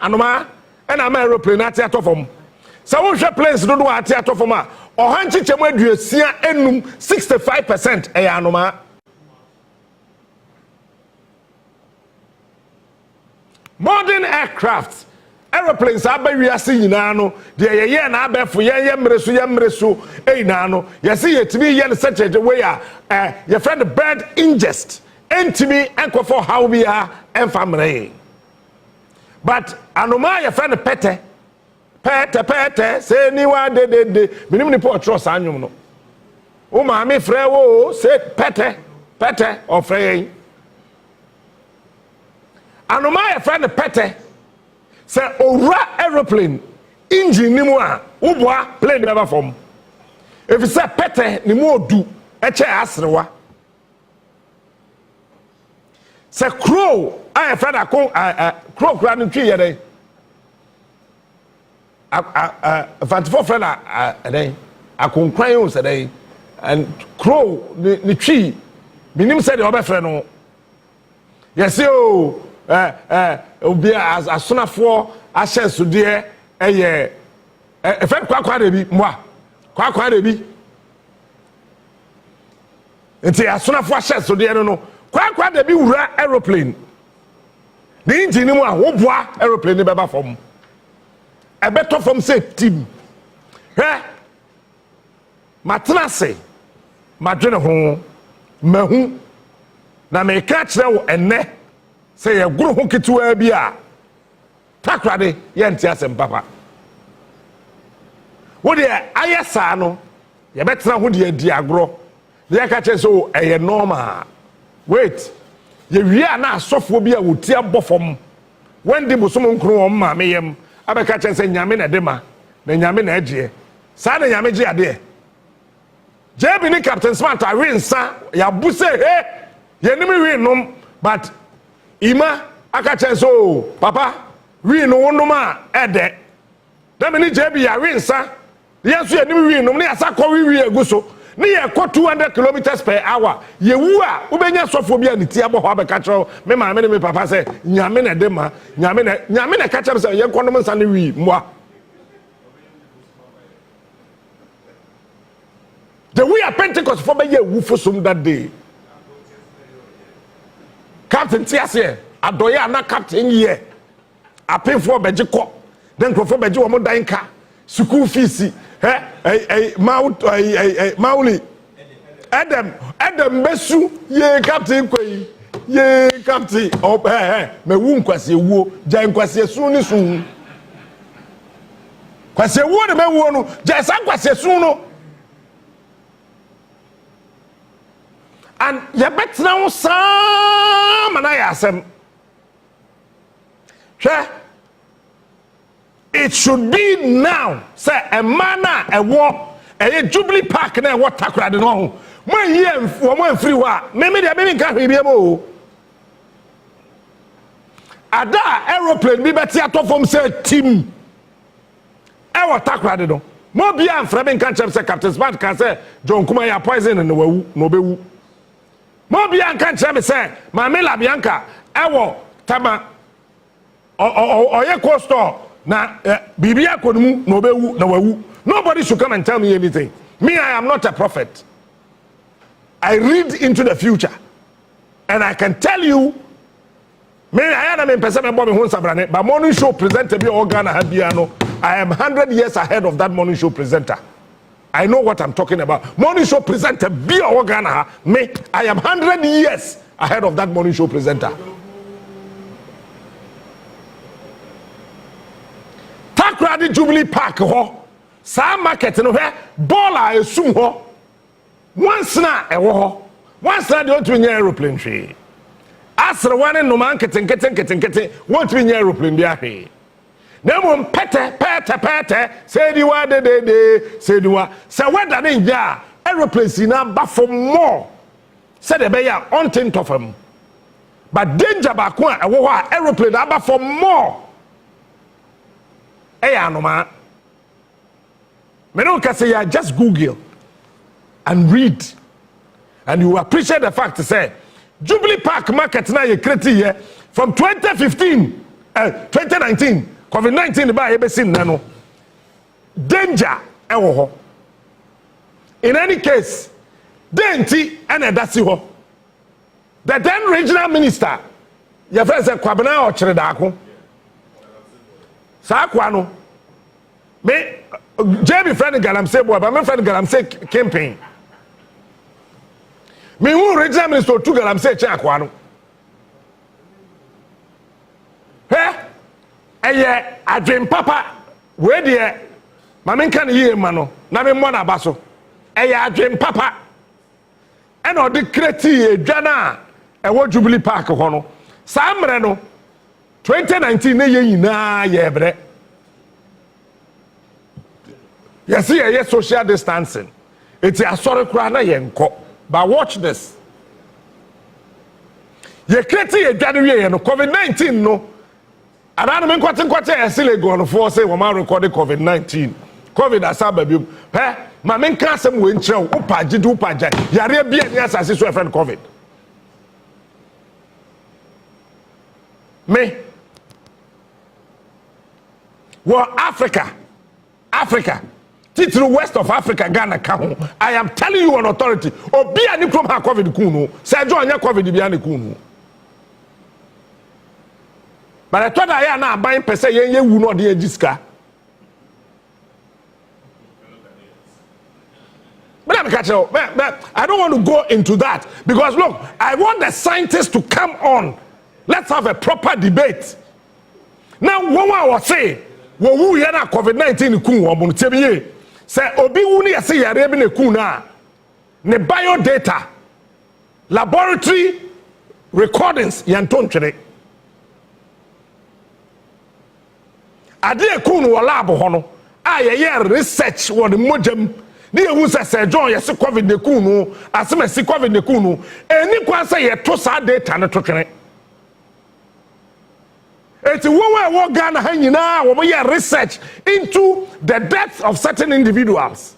anoma and am aeroplane at atofom. So we shall place do at atofoma or hanchi chemwe sia enum 65% e anoma. Modern aircraft, aeroplanes are very no. The year na abefo yemresu nano. You see it to be yen such a way your friend the bird ingest entimi enko for how we are and family. But anoma your friend pete say niwa de minim ni po trust anyum no. O ma me frɛ wo say pete or frɛ anoma your friend pete say owura aeroplane engine ni mu a woboa plane never form. If you say pete ni mu odu eche asrewa. Say crow I friend akon crow kra no twi yede. Fantifo friend den akon kwan o say den and crow ni twi minim say the obefre no. Yes o obi asonafo ahye so de eye efet kwakwa de bi moa kwakwa de bi enti asonafo ahye so de no kwakwa de bi wura aeroplane the engine mu a wo boa aeroplane be ba fom e beto fom say team he matnase madwene ho mahu na me ka kire wo enne say ye guru ho ketewa bi a takrade ye ntia asem papa wo de ayesa no ye betena ho de adi agro de ka kire so eye normal wait ye wi na asofo bi a woti abofom when de bosom nkru wo ma me yem abeka kire say nyame na de ma na nyame na agye sa na nyame gye ade jebi ni Captain Smart a winsa ya buse he ye nimi wi nom but ima akache so papa wi no wonum a ede da me ni jebi ya winsa yesu ye nimi wi nom ne asa ko wi eguso ne ye ko 200 kilometers per hour ye wu a ubenya sofo bia ne ti abo ho abeka kire me ma me ne me papa say nyame na de ma nyame na ka kire say ye ko nom nsa ne wi mwa. The way a Pentecost for be ye wu fosum that day. Captain Tiasie, adoya na captain ye. A pay for bejiko. Then for beji wo mo dan ka. School fees Mauli. Adam besu ye captain kwai. Ye captain oh me wu nkwase wuo. Ja nkwase su ni su. Kwase wuo de me wuo no. Ja san kwase su no. And you bet now some and I ask them. It should be now. Say a manner, a war, a Jubilee Park, and what Takra de no. When you for one free war, maybe the baby can't be able. Ada aeroplane, be better to from say team. I will Takra de no. More beyond Framing can't say Captain Smart can say John Kumaya poison and no be. Mo Bianca chame say Mamela Bianca ewo tama oye costo na bibia konumu no bewu na wawu. Nobody should come and tell me anything. Me, I am not a prophet. I read into the future and I can tell you me I am in person Bobby Hunsabrane but morning show presenter be organ habiano. I am 100 years ahead of that morning show presenter. I know what I'm talking about. Morning show presenter, be a organa. Me, I am 100 years ahead of that morning show presenter. Takradi Jubilee Park ho. Sa market no where baller assume ho. Once na e ho. Once na don't win aeroplane tree. Asra one no man keten want to win aeroplane bia hwe. Nemo pete say the word de say the word say whether they ya aeroplanes na ba for more say the be ya on tin of them but danger ba ko a wo aeroplane ba for more no ma me no can say ya just Google and read and you appreciate the fact to say Jubilee Park market na ye create here from 2019 COVID-19 ba ye be sin na no danger ewo ho. In any case, denti ene dasi ho. The then regional minister, your friend said Kwabena or Chredako. Sakwa no. Me JB friend Galamsey boy, but my friend Galamsey campaign. Me who regional minister to Galamsey Chakwano. Hey, eye adwen papa we de mamen kan yie mano na me mo na baso. Eye adwen papa. And or the kreti edwana e wo Jubilee Park ho no. Samre no 2019 na ye nyina ye bre. Yes, yes, social distancing. It's a sorry cry na ye nko. But watch this. Ye kreti edwana ye no COVID-19 no. Around me kwate esile go no for say we ma record COVID-19. COVID asaba bi. He, ma men ka asem we nkyerɛ wo pagye du pagye. Yare bia ni asase so friend COVID. Me. Well, Africa. Titru west of Africa, Ghana ka ho. I am telling you on authority. Obi ani krom ha COVID kunu. Say jo anya COVID bi ani kunu. But I thought I na buying pese ye wu no de agiska. But I don't want to go into that because look, I want the scientists to come on. Let's have a proper debate. Now, one was say, "Wo ye na COVID-19 kun wo mo tebeye." Say obi wu ni yase yare bi ne kun na. Ne bio data, laboratory recordings yanton twere. Ade kun wo lab ho no. A ye research wo de modem. Ni ehu se John yase COVID ne kun no, asema si COVID ne kun no. Eni kwa say ye to sa data ne to twere. It's one Ghana hangina or research into the deaths of certain individuals.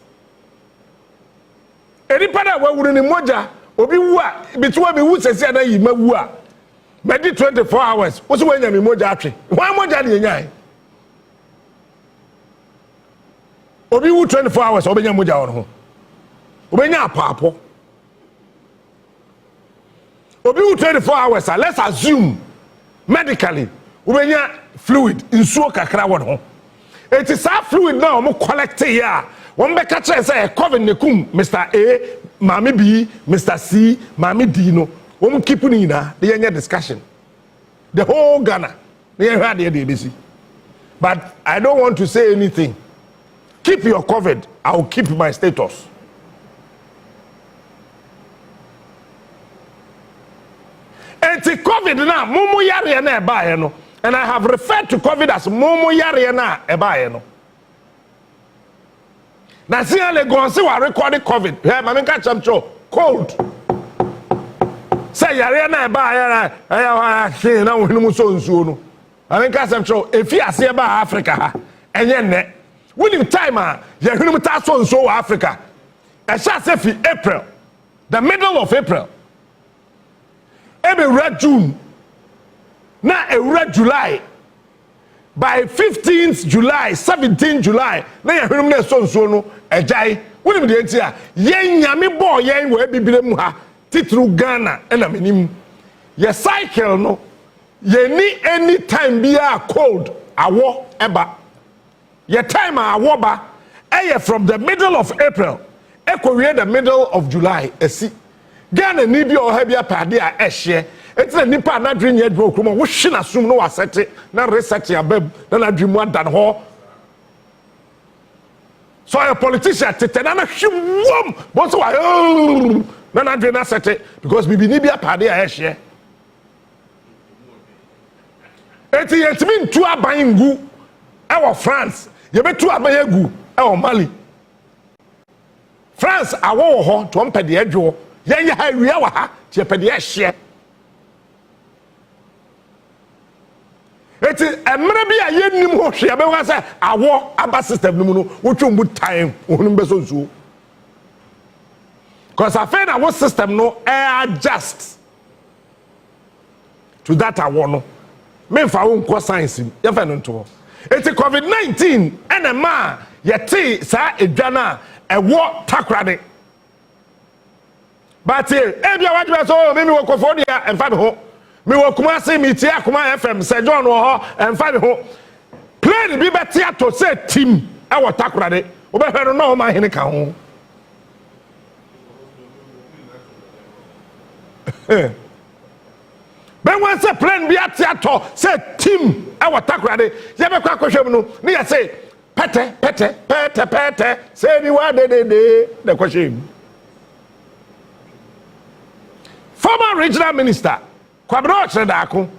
Any part where we in Moja or be between me who says that you may maybe 24 hours. What's when you Moja? Why Moja? Obi 24 hours, Obenya Moja on home. Obenya Papo. Obi 24 hours, let's assume medically. Ubenya fluid insuo kakra won ho. It is that fluid now mo collect here. Won be ka kire say COVID ne kum Mr. A, Mami B, Mr. C, Mami D no. Won keep ni na the yenye discussion. The whole Ghana. But I don't want to say anything. Keep your COVID. I'll keep my status. Anti-COVID na mumu yare na eba no. And I have referred to COVID as mumu yare na eba no. Na si ale go se wa recording COVID. Hey, mama ka chamcho cold. Say yare na eba ya na na wonu so nsuo no. Mama ka chamcho efi ase eba Africa ha. Enye ne. Winning time ya hunu ta so nsuo wa Africa. E sha se fi April. The middle of April. Every red June. Now a red July. By 15th July, 17th July, na ya hunu na so no ejai. Woni me de ntia, yen nyame bo yen we bibire mu ha, titru Ghana na menim. Ye cycle no, ye ni any time bia cold awo eba. Ye time awo ba, eye from the middle of April, ekowie the middle of July, esi. Ghana ni bi o ha bia pade a ehye. It's a nipa na dream yet bro kuma wo hwe na sum no wasete na research ya bab na dream one dan ho. So a politician tete na hwum but so na dream na sete because bibi ni bia pade a ehye. Eti yetimi ntu aban ngu e wo France, ye betu aban egu e wo Mali. France awo ho to mpede adwo yen ha wiya wa ha tie pede ehye. Eti emre bi a yenim ho hwe be wa say awo aba system no wotwombu time ohun be so nsuo. Cause I find our system no adjust to that awo no. Me fa wo nko science ye fa no nto. It's a COVID-19 and a ma yeti sa edwana e wo takrade. But ebia wadwe so me wo kofo dia emfa me ho. Me wo Kumasi me tie Akuma FM se John wo ho emfa me ho. Plane bi beti ato say team e wo takrade. Wo be hwe no ma hene ka ho. Ben when say plane bi ato say team e wo takrade. Ye be kwa kwhwem no ne ye say pete say ni wa de the question. Former regional minister Kwabena Chedako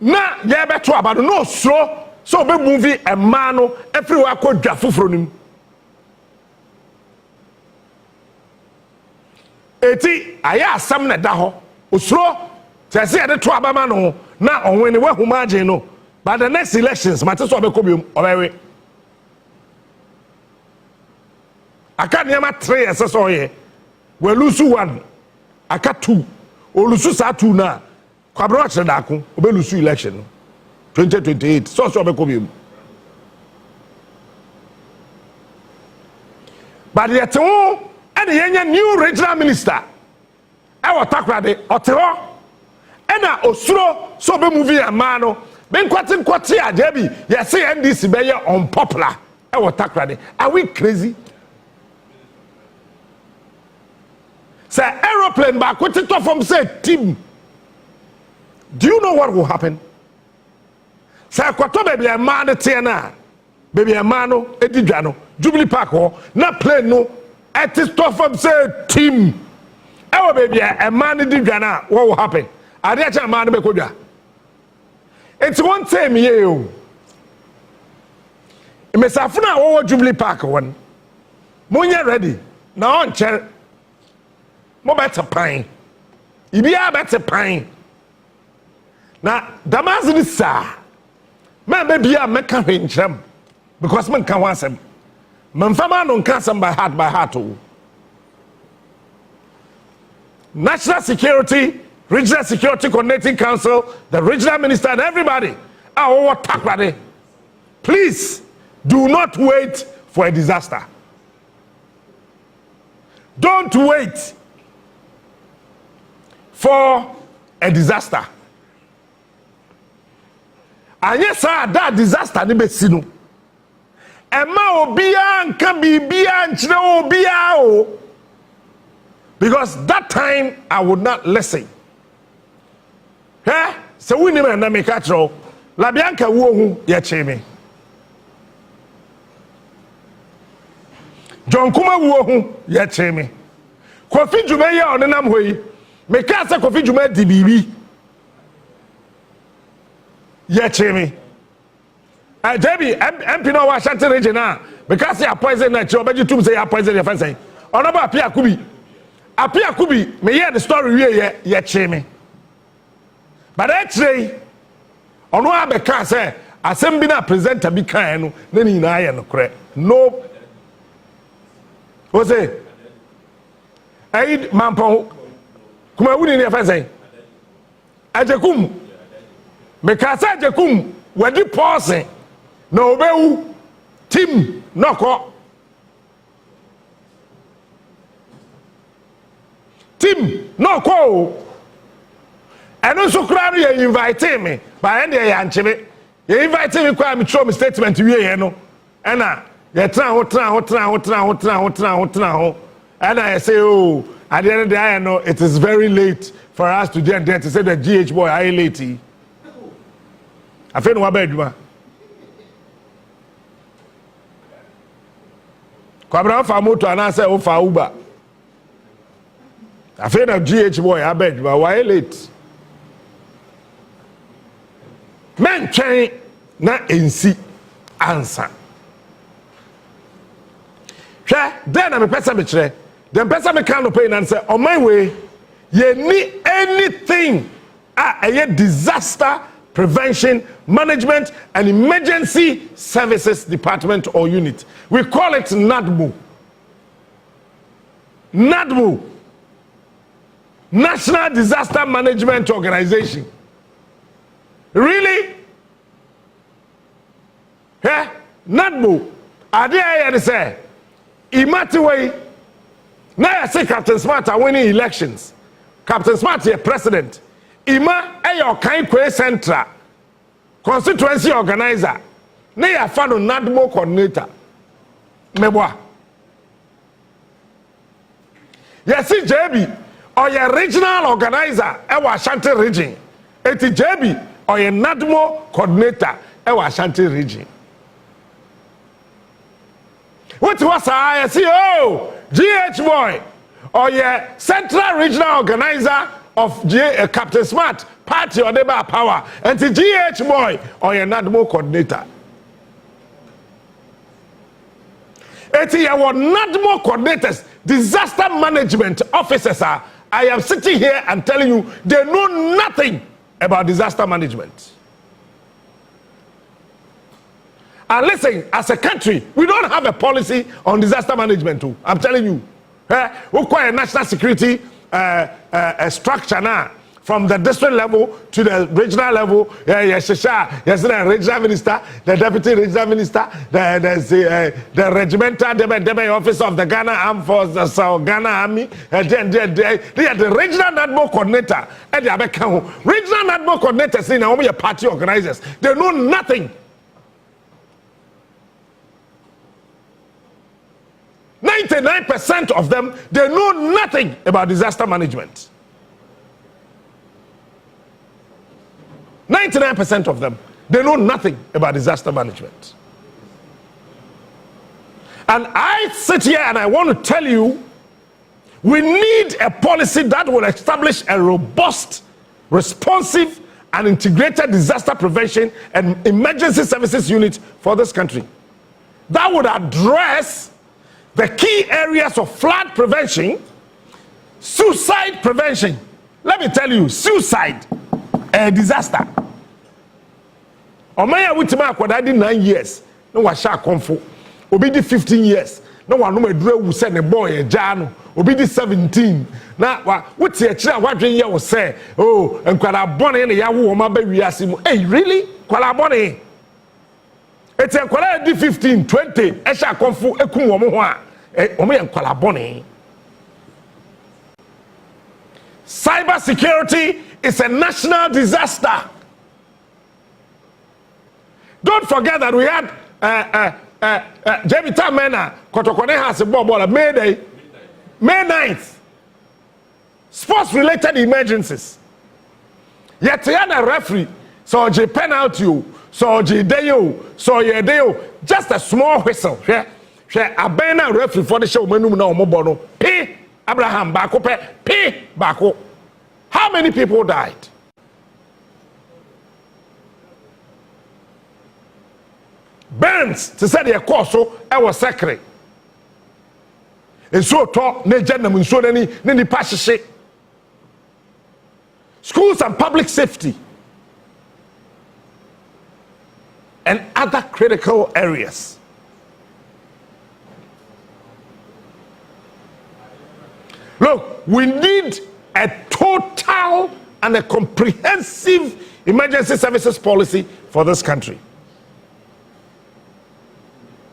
na ye beto abado no so be movie a man no everywhere ko dwa foforo nim eti aya asam na da ho osuro tese ye de to abama no na onwe ne wahu margin no by the next elections mate so be ko biom obewe aka niam 3 years so ye we lose 1 aka 2 olusu sa 2 na Kwabena Chedako obe lose election 2028 so be ko biom but yet and the new regional minister I was takrade otero and osuro so be movie a man no ben kwati ajebi you say NDC be unpopular I was takrade are we crazy say aeroplane back kwati to from say team do you know what will happen say kwato baby a man tie na baby a man no edidwa no Jubilee Park ho na plane no at this top from say team ewo baby a man edidwa na what will happen ade acha man be kodwa it's one time here o mesafuna wo Jubilee Park won monye ready na on cher mo better pine ibia better pine na damas ni sa man baby a meka hwencham because man kan wansem man fama no kan sam by heart o National Security Regional Security Coordinating Council the regional minister and everybody our takrade please do not wait for a disaster don't wait for a disaster and yes that disaster ni be sinu Emma obia nka bibia nchire obia o because that time I would not listen so we need na me catch ro la bianca wo hu ye cheme John Kuma wo hu ye cheme Kofi Dwuma ye onenam hoyi me ka se Kofi Dwuma di bibi ye cheme Debbie, MP no Washington region now because you poison that you beji tum say you poison your friend say. Onoba Apia Kubi, me hear the story we ye cheme. But actually, Onua be kan say asem bi na presenter bi kan no na ni na ye no kre. No. O say Aid Mampon kuma wuni ne friend say. Ajekum. Me ka say Ajekum wedi pause no obewu team noko team noko eno so kra no ye invite me by end ye ancheme ye invite me kwa me throw me statement wie ye no ena ye tra ho ena ye say oh at the end of the day no it is very late for us to get there to say the GH boy I late I feel no abeduma Kwabena fa moto ana say o fa Uber I feel no GH boy abeduma why late men train na ensi answer then I'm a person me kire then person me can no pay and say on my way you need anything a disaster prevention, management, and emergency services department or unit. We call it NADMU. NADMU. National Disaster Management Organization. Really? Nadmo ade aye say imatiway na say Captain Smart are winning elections. Captain Smart is president. Ima ayo kan kwe central constituency organizer. Na ya fa no Nadmo coordinator. Meboa. Yes, JB or your regional organizer ewa Ashanti region. Eti JB or your Nadmo coordinator ewa Ashanti region. What was I see? Oh, GH boy or your central regional organizer of Captain Smart party or Deba power. And the GH boy or your Nadmo coordinator. Eti your Nadmo coordinators, disaster management officers are. I am sitting here and telling you they know nothing about disaster management. And listen, as a country, we don't have a policy on disaster management too. I'm telling you. We quite a national security structure now. From the district level to the regional level, yes, the regional minister, the deputy regional minister, the regimental the officer of the Ghana Armed Forces, Ghana Army, and then they are the regional Nadmo coordinator. And the regional Nadmo coordinators in our party organizers, they know nothing. 99% of them, they know nothing about disaster management. 99% of them, they know nothing about disaster management. And I sit here and I want to tell you, we need a policy that will establish a robust, responsive, and integrated disaster prevention and emergency services unit for this country that would address the key areas of flood prevention, suicide prevention. Let me tell you, suicide, a disaster. Omaya witima akwada di 9 years, no wa sha konfo. Obi di 15 years, no wa no medure wu se ne boy e ja no. Obi di 17. Na wa wuti e kire wadwen ye wo se, oh, enkwara bone ne ya wo ma ba wiase mu. Hey, really? Kwara bone. Eti enkwara di 15, 20, e sha konfo ekum wo mo ho a. Omo ye enkwara bone. Cyber security is a national disaster. Don't forget that we had Jebita Mena Kotokone has a ball May 9th. Sports related emergencies. Yet you had a referee, so a penalty, so a deo, so a deo, just a small whistle. A banner referee for the show menu no mobono. P Abraham Bako P Bako. How many people died? Burns to say the course so I was sacred. And so talk ne gentlemen so any passion. Schools and public safety and other critical areas. Look, we need a total and a comprehensive emergency services policy for this country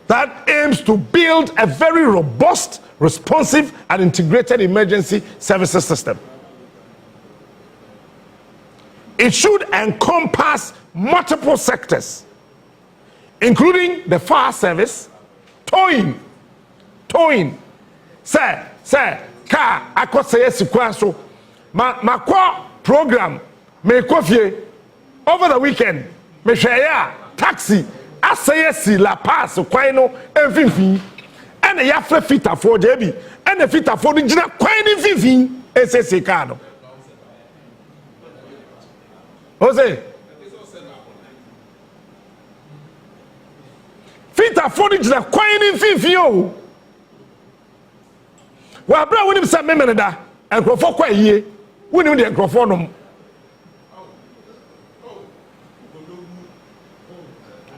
that aims to build a very robust, responsive, and integrated emergency services system. It should encompass multiple sectors, including the fire service, towing. Say, car, I could say sequential. My core program, me coffee over the weekend, me share taxi. Asayesi La Paz, Quino, everything, and a Yafra Fita for JB, and a Fita for the Jina Quine Vivin, SSC Cano. Jose Fita for the Jina Quine Vivio. Well, bro, when him some memoranda and Crawford quite ye, when you the Crawfordum.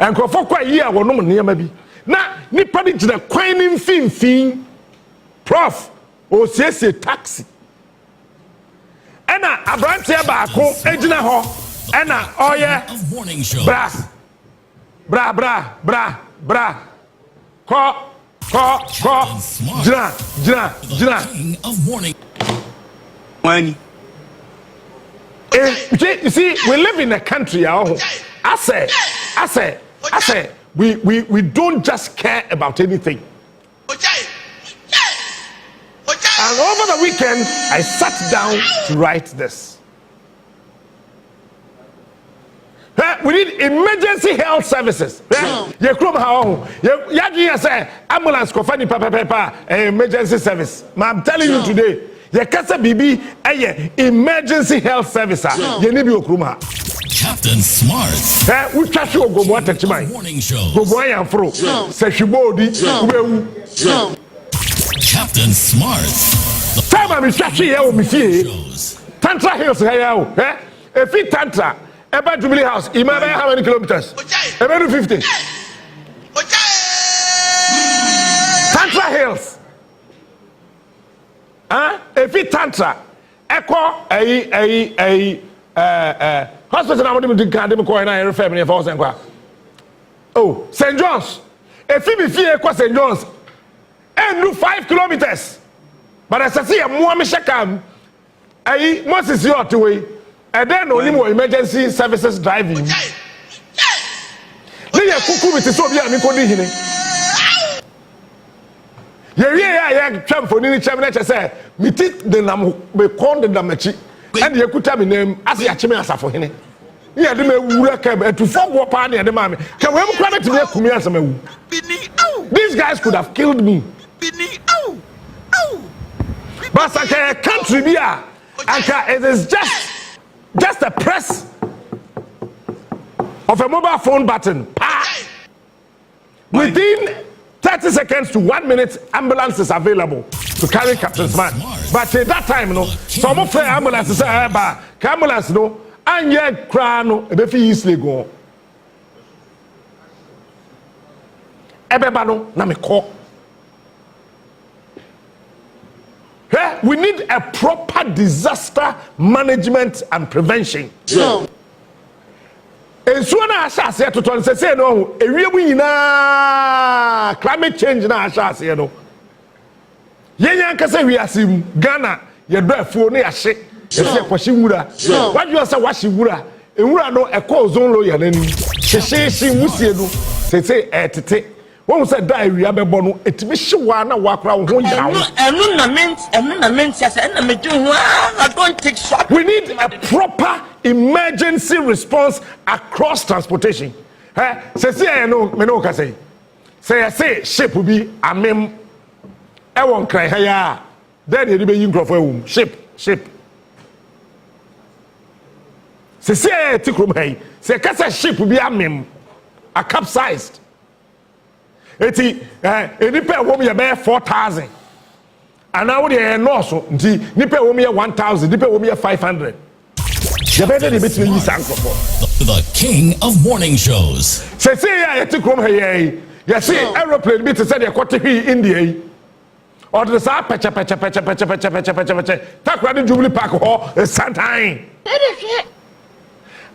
And Crawford quite year or no near maybe. Now, nipadi to the quine fin prof or says a taxi. Anna, a branch here back home, Edna Ho, Anna, oh yeah, brass. bra. Call. Jina. King of morning. Money. You see, we live in a country. I say, we don't just care about anything. And over the weekend, I sat down to write this. We need emergency health services. You come how you say ambulance kofani papa emergency service. I'm telling you today, you kasa bibi emergency health service. You need be okruma. Captain Smart. We trust you go more touch my Morning shows. go boy and fro. Say shibodi. Captain Smart. Time I'm trust you here me fie. Tantra Hills here. If it Tantra about Jubilee House, imagine how many kilometers? About 50. Tantra Hills. If it Tantra, Echo hospital I want to do can't go and I family for us. Oh, St. John's. If it be fear Echo St. John's, and do 5 kilometers. But as I see a more Michakam, must is your way. And then only more emergency services driving. They are cuckoo with the Soviet and Nicodine. Yeah, Trump for nearly Chaminate say, we take the Nam, we call the Damachi, and you could tell me name as the Achimasa for him. Yeah, they may work to form war party at the moment. Can we ever to make Kumiasa? These guys could have killed me. But a country here, it is just a press of a mobile phone button. Within 30 seconds to 1 minute, ambulance is available to carry Captain Smart. But at that time, some of the ambulances say, ambulance, and yet, crano, a bit easily go. Ebebano, Namiko. We need a proper disaster management and prevention. And so now, I say to Tony, say no, a real climate change now. I say no. Yenyanka say we are seeing Ghana, your breath for near shit. You say Kwashimura. What you say Washimura? And we are no a cause on lawyer. She Musiedu. Say tete. When we say diarrhea, be born. It be sure na walk around. We need a proper emergency response across transportation. Say no, me no can say. Say ship will be a mem. I won't cry here. Then you be in crowd ship. Say tikrum hey. Say kasa ship will be a mem, a capsized. Eti nipa wo me be 4,000 and now they no so nti nipa wo me 1,000 nipa wo me 500 you better be between you sanctify the king of morning shows. Say ya yeti krom hey you see aeroplane bit say they kwete hi India or the sa pecha takwa de Jubilee Park ho Santine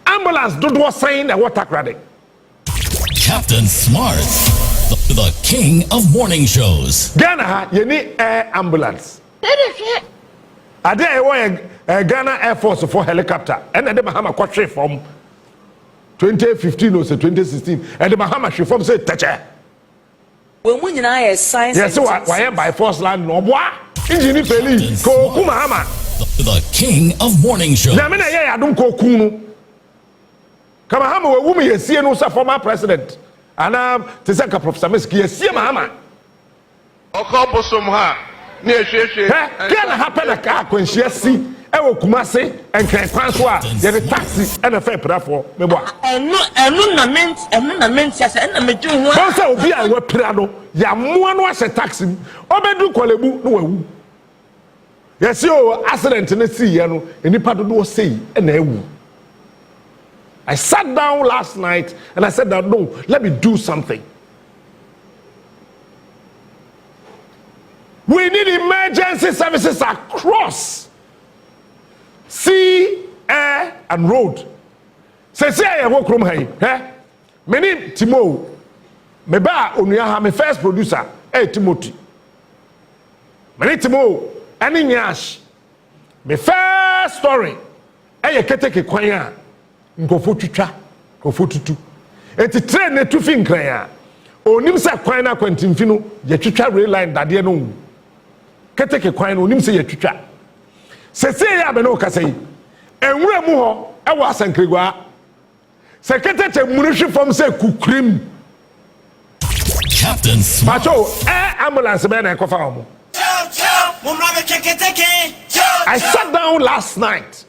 ambulance do do saying that what takwa. Captain Smart, the king of morning shows. Ghana, you need air ambulance. I did Ghana Air Force for helicopter, and then the Bahama Quatre from 2015 or 2016, and the Bahama she from say Tacha. When we are science, yes, so why by force land no boy? Engineer Peli, Ko Kumahama. The king of morning shows. Namina ya don't ko kunu. Kamahama we woman you see no former president. And Tisaka Professor Miski, yes, Mahama. Okobosom ha. Can happen a car when she see Ewo Kumasi and can transfer the taxi and a fair platform. and no meant, yes, and I'm doing what also be a web piano. Yamuan was a taxi. Obedu Kolebu, no. Yes, you accident in the sea, and any part of the sea, and they will. I sat down last night and I said that no, let me do something. We need emergency services across sea, air, and road. Say I walk from here. Many Timo, me ba Onua ha me first producer, Timothy. Many Timo, any nyash. Me first story, keteke kwanya, nkofo twitwa, nkofo tutu. Eti train ne tu fin kran onim se kwan na kwantimfi no ye twitwa rail line dade no keteke kwan no onim se ye twitwa sese ya be no kasa yi enwura mu ho e wa asankregwa se ketete munhwe fam se kukrim Captain Smart. pacho ambulance be na ekofa omo. I sat down last night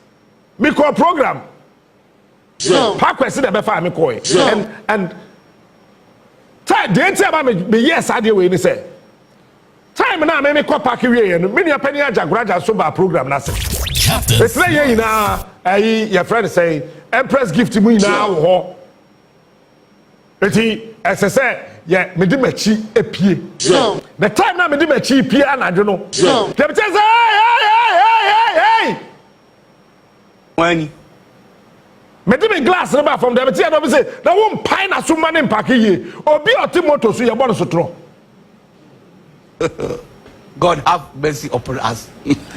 me call program Pakwesi de befa me koy and time the enti about me yes ade we ni say time na me call park we no me nia pani ajagoraja so ba program na say Captain. it's like you na your friend say empress gift mu na wo ho eti say yeah me di machi epie the time na me di machi epie anadwo no dem say hey When me di me glass number from them say no say na won pine na so man pack ye obi oti motor so ye born so tro God have mercy upon us.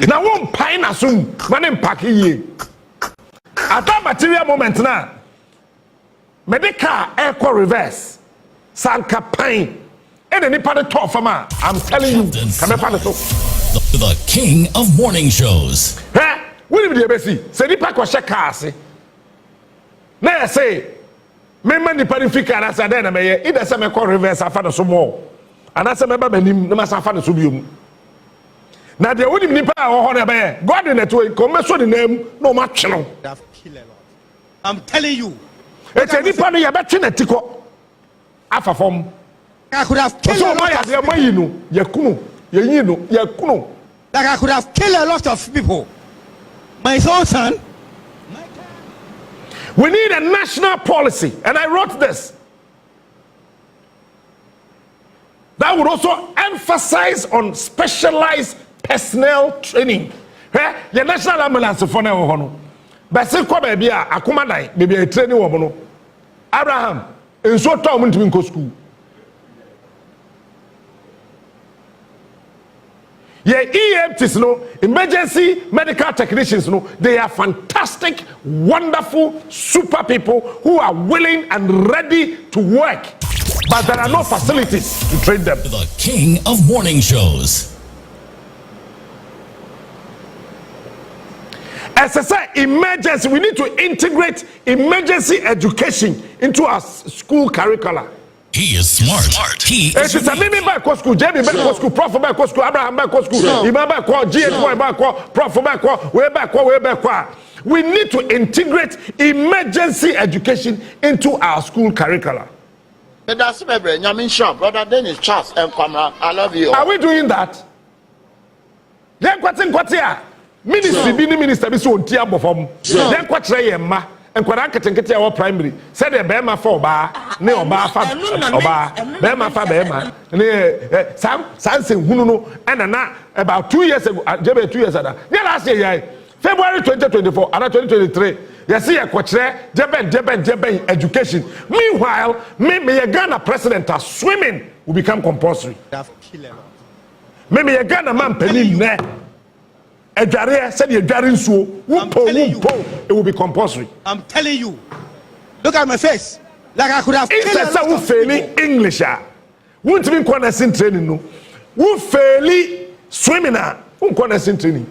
na won pine na so man pack ye at that material moment na me di car air reverse sanka pine and any part of top farmer I'm telling you come up so The king of morning shows. eh we be the see say di pack ko share car se na say me man di parifica na say na me ye either say me call reverse afa no so mo ana say me ba banim na ma sa afa no so biom na de woni nipa a wo ho na be God na to ko me so di nam no ma twe no I'm telling you. e che nipa no ye be twe na tiko afa fom I could have killed so a ma lot ya of de ma yi no ye kunu ye yi no ye kunu like I could have killed a lot of people. My own son. we need a national policy and I wrote this that would also emphasize on specialized personnel training. The national ambulance for now, but say come baby akoma dan baby training wo no Abraham enso to mo ntimi nko school yeah EMTs no emergency medical technicians no they are fantastic wonderful super people who are willing and ready to work but there are no facilities to train them. The king of morning shows. As I say, emergency, we need to integrate emergency education into our school curricula. He is smart. He It is is a mimi back school, Jamie back school, Prof back school, Abraham back school, Imam back GS back Prof back way back. We need to integrate emergency education into our school curricula. That's brother Dennis Charles and Kwamra. I love you. Are we doing that? Then kwatia. Ministry be minister be so ntia bofom. Then kwatre ye ma. Enkwara nketenkete ya primary. Said the bema for ba ne oba fa oba. Bema fa bema. Ne sanse hunu no na about 2 years ago. Jebe 2 years ago. Ne last year February 2024 and 2023. You see a kwatre Jeben education. Meanwhile, me Ghana president are swimming will become compulsory. Me Ghana man penin ne. Edware said you dware nsuo wupo it will be compulsory. I'm telling you. Look at my face. Like I could have killed a lot of failing English won't be nursing training no who fail swimming won't nursing training.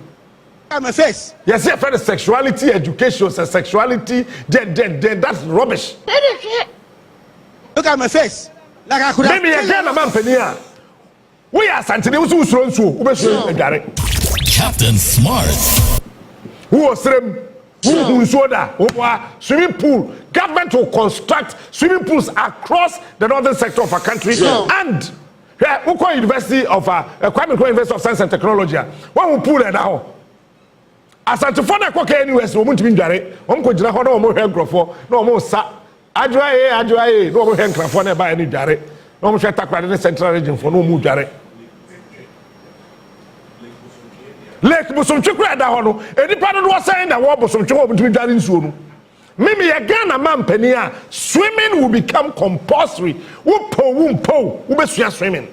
Look at my face. Yes, I find sexuality education sexuality that's rubbish. Look at my face. Like I could have maybe again a man penia we are santini who edware Captain Smart. who was who soda swimming pool. Government will construct swimming pools across the northern sector of our country and Uko University of Kwame University of Science and Technology. One will pool now. As at the phone I cook anywhere, so won't be done. One could not no more handcraft no more sa. Adjoy, no more handcraft for never any dare. No more attack by the central region for no more dare. Lake Busum Chukra da hono. Any part was saying that war Busum Chukra between Darin Sunu. Mimi Ghana man penia, swimming will become compulsory. Wumpo, ubesua swimming.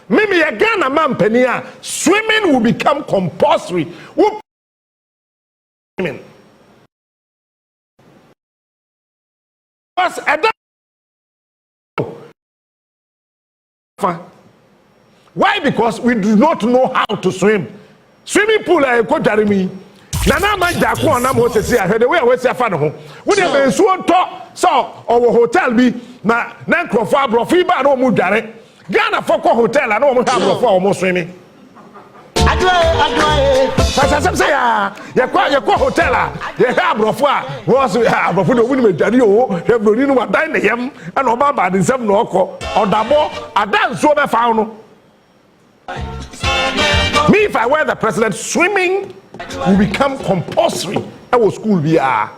Mimi Ghana man penia, swimming will become compulsory. Swimming. Why? Because we do not know how to swim. Swimming pool I go Jeremy. Nana man jako na mo sesi a the way we say afa ne ho. We dey be nsuo to so owo hotel bi na nkrofo abrofi ba na omu dware. Ghana foko hotel na omu ha abrofi omu swimming. Sasa say ya yakwa hotel a ye ha abrofi a wo so abrofi no wuni me dware o hebroni no wadan ne yam na oba ba de nsem na okọ odabo adansuo be fa no. Me, if I were the president, swimming will become compulsory at our school. We are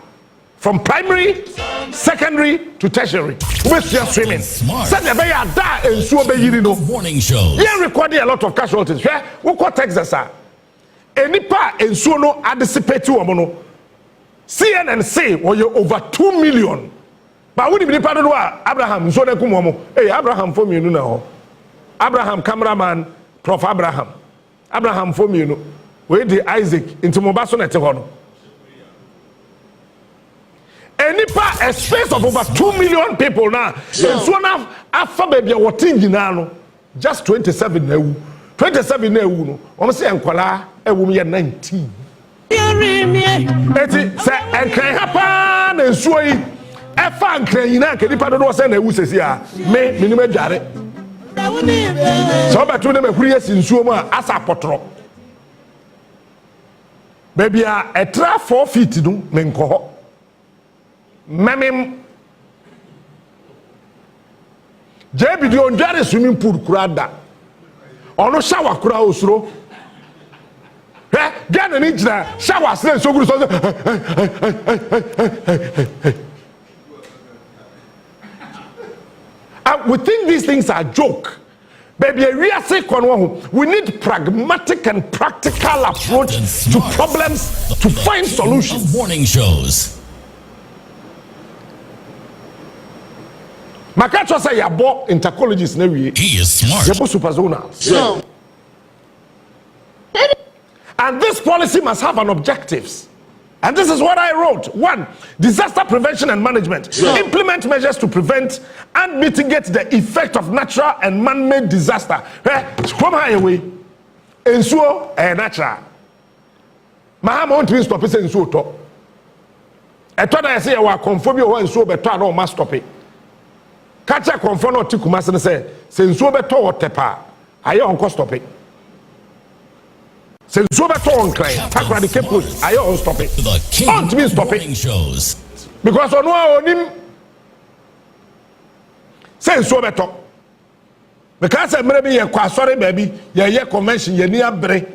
from primary, secondary to tertiary. We're swimming. Send the bay and so be you know. Morning shows. Yeah, recording a lot of casualties. Yeah, we call Texas. Any part and so no anticipate to amono. CNN say well you over 2 million. But we be part of Abraham. So they come hey Abraham for me you know. Abraham cameraman. Prof. Abraham for me, you know, where the Isaac into Mobaso Netehono. A space of over 2 million people now. And so now, after baby, what in Ginano, just 27 now. 27 now, I'm saying, Kuala, a woman 19. It's and can happen and so I found Crayina, can you pardon us and who says, yeah, me, minimum jarret. So between them a create in Suma as a potro. Baby, a tra 4 feet to do menko. Mamim JB the on swimming pool kurada. Ono shower kura osro. Get an inch there, shower so good. We think these things are joke. Baby, we need pragmatic and practical approach to problems to find solutions. Morning shows. Makacho say you bought intercolleges na wie. He is smart. You superzonal. And this policy must have an objectives. And this is what I wrote. 1, disaster prevention and management. Implement measures to prevent and mitigate the effect of natural and man-made disaster. From highway, ensuo natural. Mahama won't even stop it saying ensuo to. I thought I say I was conform you ensuo beto no must stop it. Catch a conform no tikuma say ensuo beto or tepa. I don't stop it. Since so better on cry, Takra the Kepus, I don't stop it. The King Don't mean stop Morning it. Shows. Because Onua on him. Say so better. Because I'm maybe a sorry baby, your convention, your near break.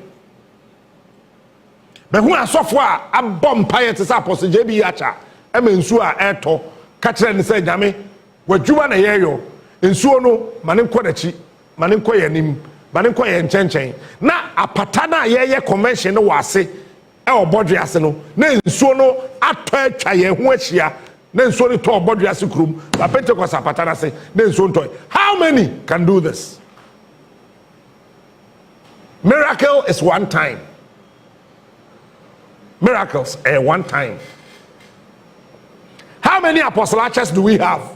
But who are so far, a bomb piety suppose JB Yacha, I mean, Sua Airto, catcher and say, Jammy, what you want to hear you. In Suono, Manim Quadachi, Manim Koyanim. Maninko ye nchenchen na apatana ye convention no wase e obodwe ase no na nsuo no atọ atwa ye ho ahia na nsuo no to obodwe ase krum ba Pentecost apatana se na nsuo ntoy. How many can do this? Miracle is one time. Miracles are one time. How many apostle archers do we have?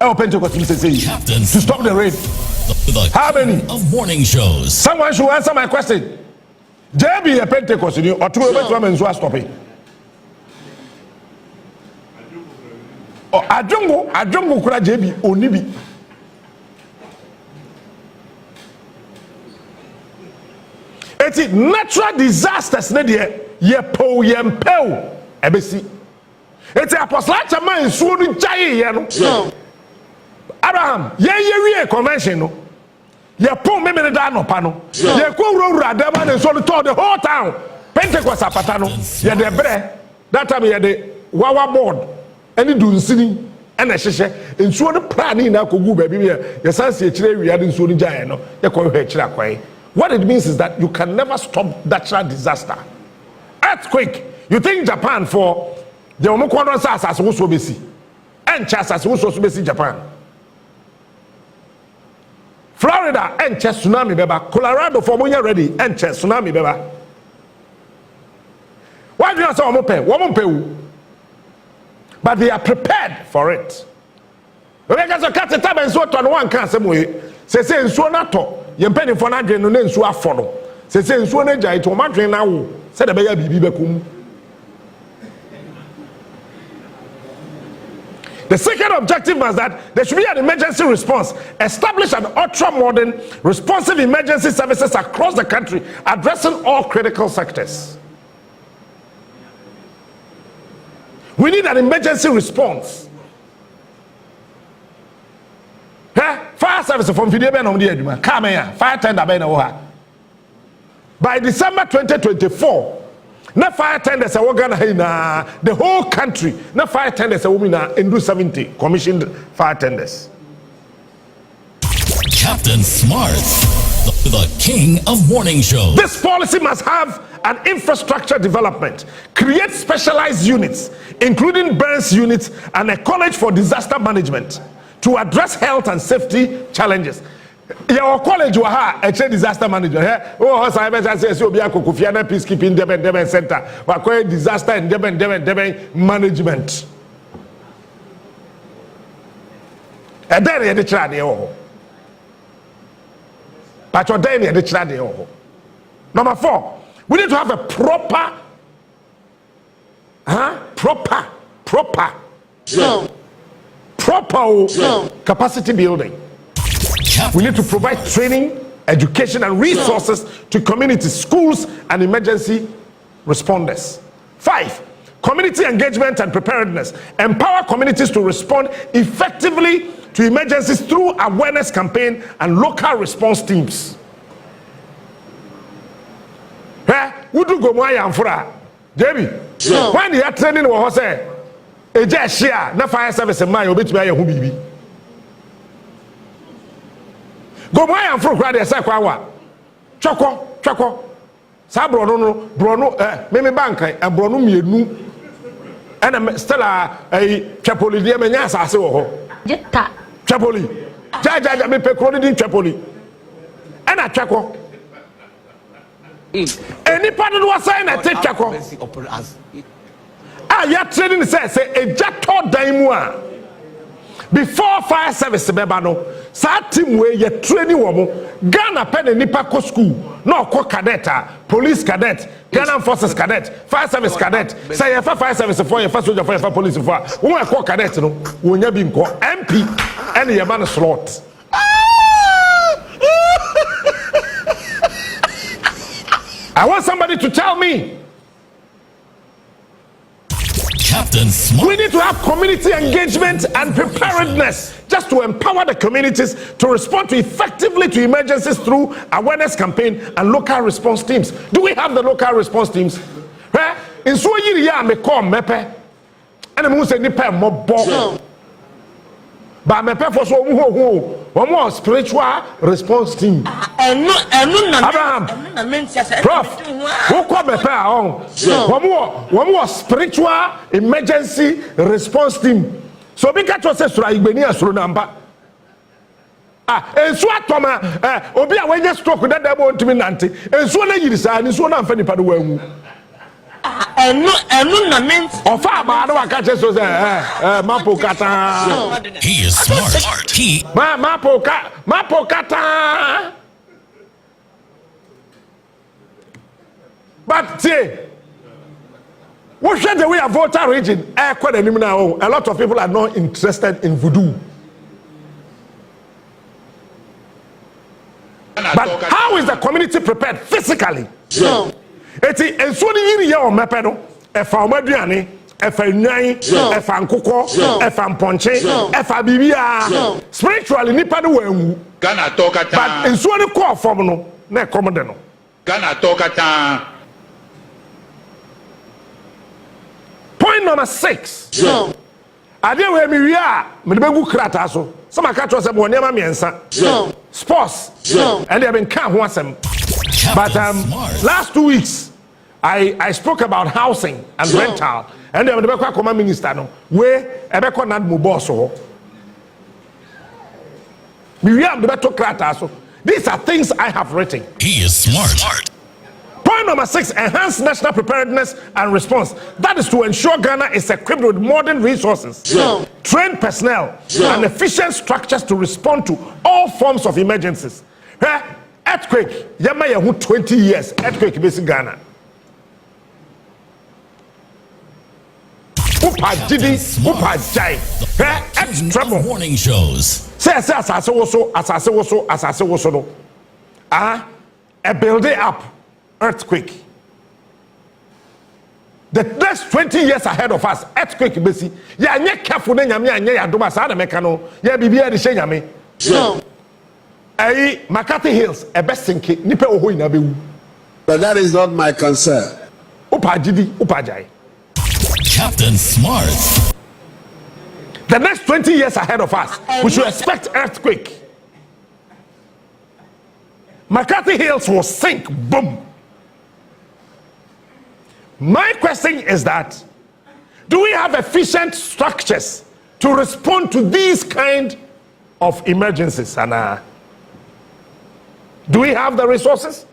Pentecost to stop the rain. How many? Of morning shows. Someone should answer my question. JB a Pentecost or two of them stop it. Oh, Adjungo kura JB onibi. It's natural disasters ne de ye po ye mpeo ebesi. It's apostle chairman so no jaye ye no. Abraham ye convention no. Ye po me da no pa no. Ye ko wura dem and so to the whole town. Pentecost apata no. Ye de bre. That time ye de wawa board. Any do nsini and ehye nsuo no plan na kogu ba bi ye sanse e kire wiade nsuo no jaye no. Ye ko hwe kire akwan. What it means is that you can never stop natural disaster. earthquake. You think Japan for the Omokono Sas as also besi. And Chas as also besi Japan. Florida and Chas tsunami beba. Colorado for Munya ready and Chas tsunami beba. Why do you say Omope? But they are prepared for it. Because a cat tab and so on one can some way. Say so nato. You penny for not drain no so follow. Say so naja it will not drain now. Said the baby bekum. The second objective was that there should be an emergency response. Establish an ultra-modern, responsive emergency services across the country, addressing all critical sectors. We need an emergency response. Fire service from video fire tender by December 2024. Na fire tenders are working the whole country. Na fire tenders are women in 70 commissioned fire tenders. Captain Smart, the king of morning shows. This policy must have an infrastructure development, create specialized units, including burns units and a college for disaster management to address health and safety challenges. Your college will have a disaster manager. Oh, I say so be a Kofiana peacekeeping Deben center. We disaster and Deben management. And then you try the oh. But you're then you try the oh. Number 4, we need to have a proper capacity building. We need to provide training, education, and resources to communities, schools, and emergency responders. 5, community engagement and preparedness. Empower communities to respond effectively to emergencies through awareness campaign and local response teams. Who do go my amfora? Debbie, when you are training, what say? A just share, na fire service, and my obit by your baby. Go my and fro grade say kwawa choko sa brono me bank e brono mienu ena stella chapoli de menya asase wo ho jetta chapoli jaja me pe kroni din chapoli ena chako any part do was say na te chako ya training say e jato dan mu a before fire service beba no sa team we ye training wo mo Ghana pen nipa ko school no ko cadet police cadet Ghana forces cadet fire service cadet say ye fire service for ye soldier for ye police for wo e ko cadet no wo nya bi nko MP and ye man slot I want somebody to tell me. Captain Smart. We need to have community engagement and preparedness just to empower the communities to respond effectively to emergencies through awareness campaign and local response teams. Do we have the local response teams? In so yiri ya me come mepe and me say nipa mo but mepe for so one more spiritual response team. Abraham, Prof, who come mepe one more spiritual emergency response team. So we catch us sura igbeni asuro namba. Enso atoma obi a wenye stroke that dey want me nante. Enso na yiri sa enso na mfa nipa do wanwu. Enu na means ofa ba do waka che so say mapo kata. He is smart. He mapo kata. But see, what's the way of voter region? A lot of people are not interested in voodoo. But how is the community prepared physically? Eti ensoni yiri ya o mepeno efa omaduane efa nwan efa nkokọ efa mponche efa bibia spiritually nipa no wanwu Ghana tokata but ensoni call form no na ekomode no Ghana tokata. Point number 6. Ade we mi wi a me de begu krata so some aka to se bo niam miensa sports and they have been can ho asem. But last 2 weeks, I spoke about housing and rental, and the Command Minister no where Ebeko nad mo boss ho. We have the better crata. So these are things I have written. He is smart. Point number 6: enhance national preparedness and response. That is to ensure Ghana is equipped with modern resources, trained personnel, and efficient structures to respond to all forms of emergencies. Earthquake, yama 20 years. Earthquake based in Ghana. Upa Jidi, Upa Jai. Trouble. Warning shows. Say, asase woso no. A building up earthquake. The next 20 years ahead of us, earthquake basi. Ya nye careful na nyame anya ya doma sa na meka no. Ya bibia de hye nyame. McCarthy Hills, a best sinke, nipe oho ina bewu. But that is not my concern. Upa Jidi, Upa Jai. Captain Smart. The next 20 years ahead of us, we should expect earthquake. McCarthy Hills will sink, boom. My question is that, do we have efficient structures to respond to these kind of emergencies? And do we have the resources?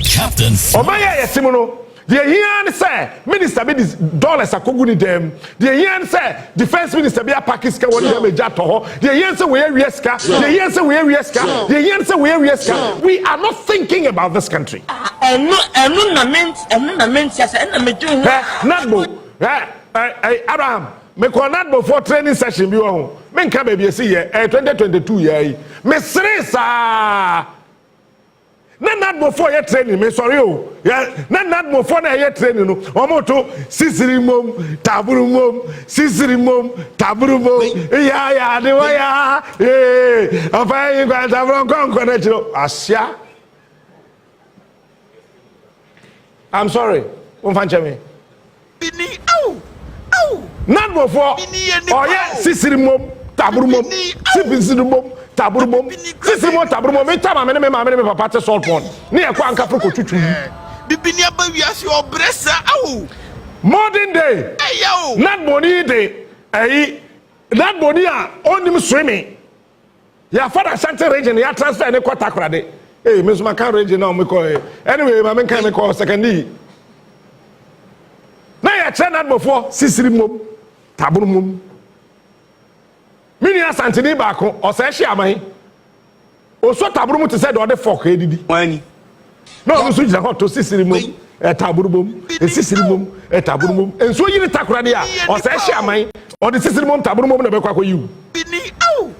Captain Smart. The here say minister be dollars akoguni dem. The here say defense minister be a Pakistan won dem eja to ho. The here say we rieska. The here say we rieska. The here say we rieska. We are not thinking about this country. Nadbo. Abraham, me ko nadbo for training session bi wo. Me nka baby esi ye 2022 ye. Me seresa. Na not before your training, me sorry oh. Yeah, not before na your training no. Omoto sisiri mom, taburu mom, sisiri mom, taburu mom. Ya de wa ya. Afa yin kwa taburu kon connect no. Asia. I'm sorry. Unfanche me. Bini ow. Not before. Oh yeah, sisiri mom, taburu mom, sisiri mom. Taburumom, sisimo taburumom. Me tama me papa te salt pond. Ni e kwa anka proko tutu. Bibini aba wiase obresa awu. Modern day. Ayo. Not money day. Not money a onim swimming. Ya father Ashanti region ya transfer ne kwata krade. Me so maka region na me ko. Anyway, ma me kan me ko second yi. Na ya tra not before sisirimom, taburumom. Mini asantini baako osa hye aman oso taburu mu te se de ode fok edidi Wani. no oso jira hot to sisiri mum taburu mum sisiri mum taburu mum enso yiri takora de a osa hye aman ode sisiri mum taburu mum na be kwakwa yiwu. Bini ow.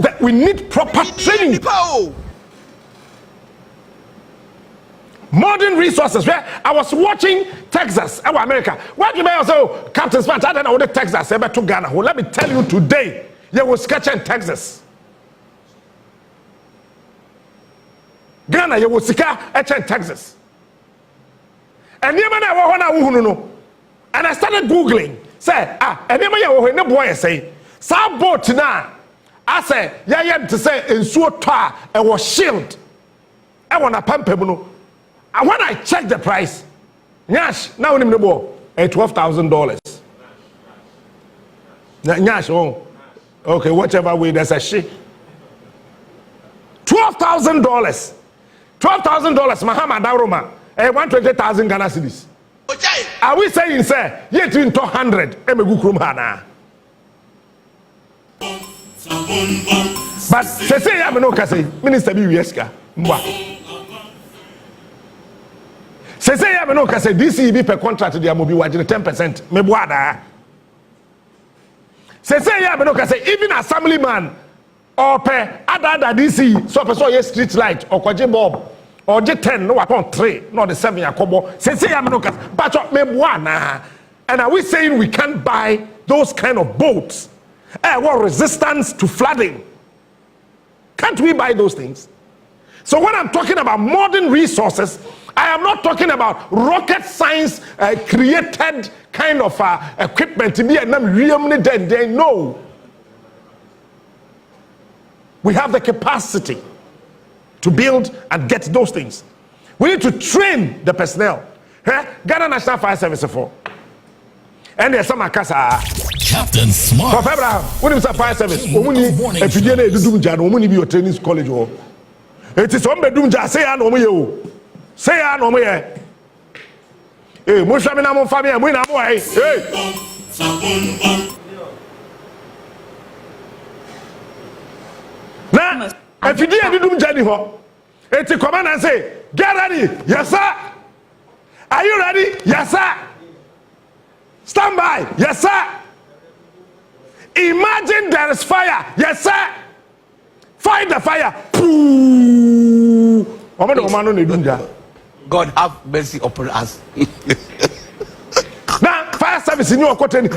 That we need proper training, modern resources. Where I was watching Texas, America. What you may also Captain Smart, I don't know the Texas ever to Ghana. Well, let me tell you today. You will sketch in Texas. Ghana, you will sika in Texas. And you know, and I started Googling. Say, and you boy say, some boat now. I say, yeah, to say, in Suota, it was shield. I want a pump. And when I checked the price, Nash, now in the boat, $12,000. Nash, oh. Okay, whatever way, there's a shit. $12,000. $12,000, Muhammad Daroma, 120,000 Ghana cedis. Are we saying, sir, yet in 200, but say, I'm no Cassie, Minister Bieska. Say, I'm no Cassie, DCB per contract, they are moving 10%. Mebwada. Say, even assemblyman or per other DC, so person street light or kwaje bob or J10, no upon 3, not the 7 yakobo. Say, I'm no cas, but me. And are we saying we can't buy those kind of boats? What resistance to flooding? Can't we buy those things? So when I'm talking about modern resources, I am not talking about rocket science created kind of equipment to be a no. We have the capacity to build and get those things. We need to train the personnel, Ghana National Fire Service for. And there's some Akasa. Captain Smart. For Abraham, when it's a fire service, Omuni, if you didn't do Jan, Omuni be your training college. It is on bedroom, just say, I know me. Say, I know me. Hey, Mushamina Family, and win away. Hey. Now, if you didn't do Janny, it's a command and say, get ready. Yes, sir. Are you ready? Yes, sir. Stand by. Yes, sir. Imagine there is fire. Yes, sir. Fight the fire. God have mercy upon us. Now, fire service in your cotton.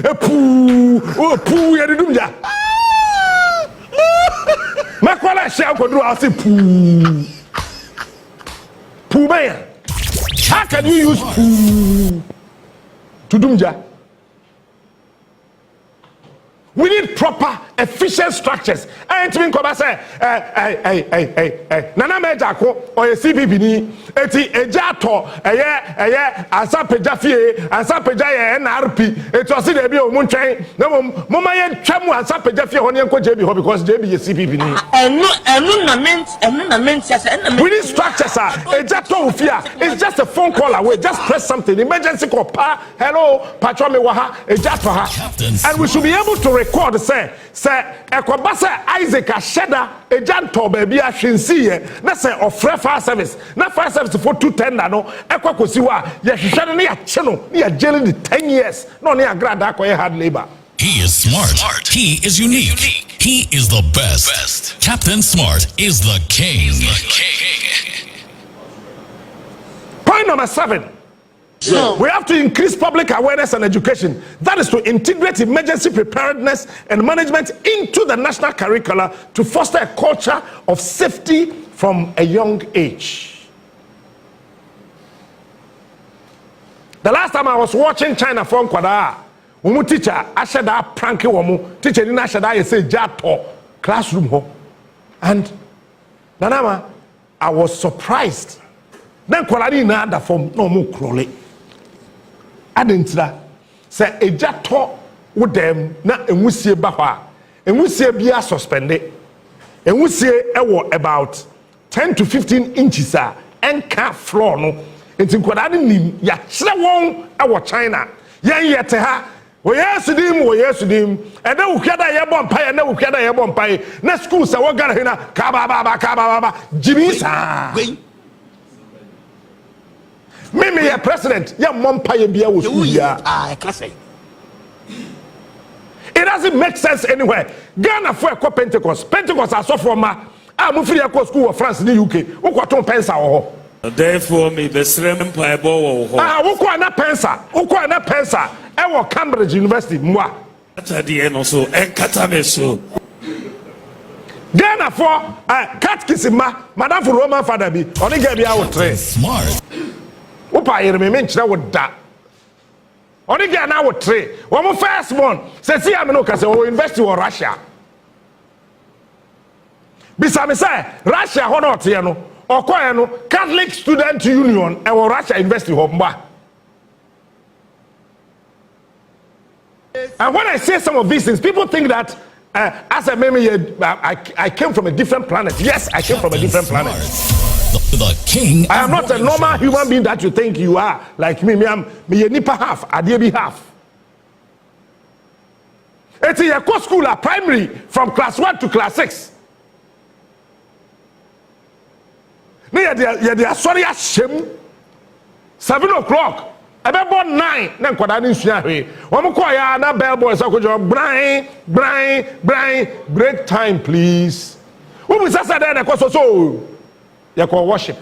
Makwala shall go do. I say poo man. How can you use poo to dumja? We need proper, efficient structures. And to me, come say, Nana Mejako or a CPB ni, eti ejato, asa pejafie, asa pejaye NRP. It was in a bio munchain. No, Mama yen chamu asa pejafie on your JB because JB is CPB ni. We need structures, sir. Ejato ufia. It's just a phone call away. Just press something. Emergency call. Hello, Patrome Waha, ejato ha. And we should be able to record say ekwabasa Isaac Asheda ejanto baby ahwensie na say ofre fire service na fire service for 210 no ekwakosi wa ye hwehwe ne ya che no ne ya jail the 10 years no ne agrada akoye hard labor. He is smart. He is unique. He is the best. Captain Smart is the king. Point number 7. We have to increase public awareness and education. That is to integrate emergency preparedness and management into the national curricula to foster a culture of safety from a young age. The last time I was watching China from Kwada, Umu teacher, Ashada pranky womu, teacher in Ashada, you say Jato classroom ho. And Nanama, I was surprised. Then Kwalani na ada form no mu krole. Adentra say ejato wo dem na enwusie ba hɔ a enwusie bia suspended enwusie ewo about 10 to 15 inches a enka floor no enti nkwada ne nim ya kyerɛ wɔn ewo China yen yete ha wo yesudim ede wo hwada ye bɔ mpae na wo hwada ye bɔ mpae na school sa wo gara hina ka ba jimisa Mimi ya president ya mompa ye bia wo school ya it doesn't make sense anywhere. Ghana for a Pentecost are so from ma mo free akọ school of France in the UK wo kwaton pensa wo ho therefore me be srem pa ebo wo ho wo kwa na pensa e wo Cambridge University mwa atade no so enkata me so Ghana for catechism madam for Roman father bi oni ga bia wo tre Smart. Opa yere me nkyere wo da oni ga na wo tre wo mo first born say see am no ka say wo university in Russia bisa me say Russia ho no te no okoye no Catholic Student Union e wo Russia University ho mba. And when I say some of these things, people think that as a meme I came from a different planet. Yes, I came from a different planet. The king. I am not a normal human being that you think you are. Like me am me a nipa half, I be half. It's a co school primary from class 1 to class 6. Now you are sorry shame. 7 o'clock. About 9. Then kwada ni nsuya hwe. Omo kwa ya na bell boys akojo brain break time please. Who be sasa there na so you call worship.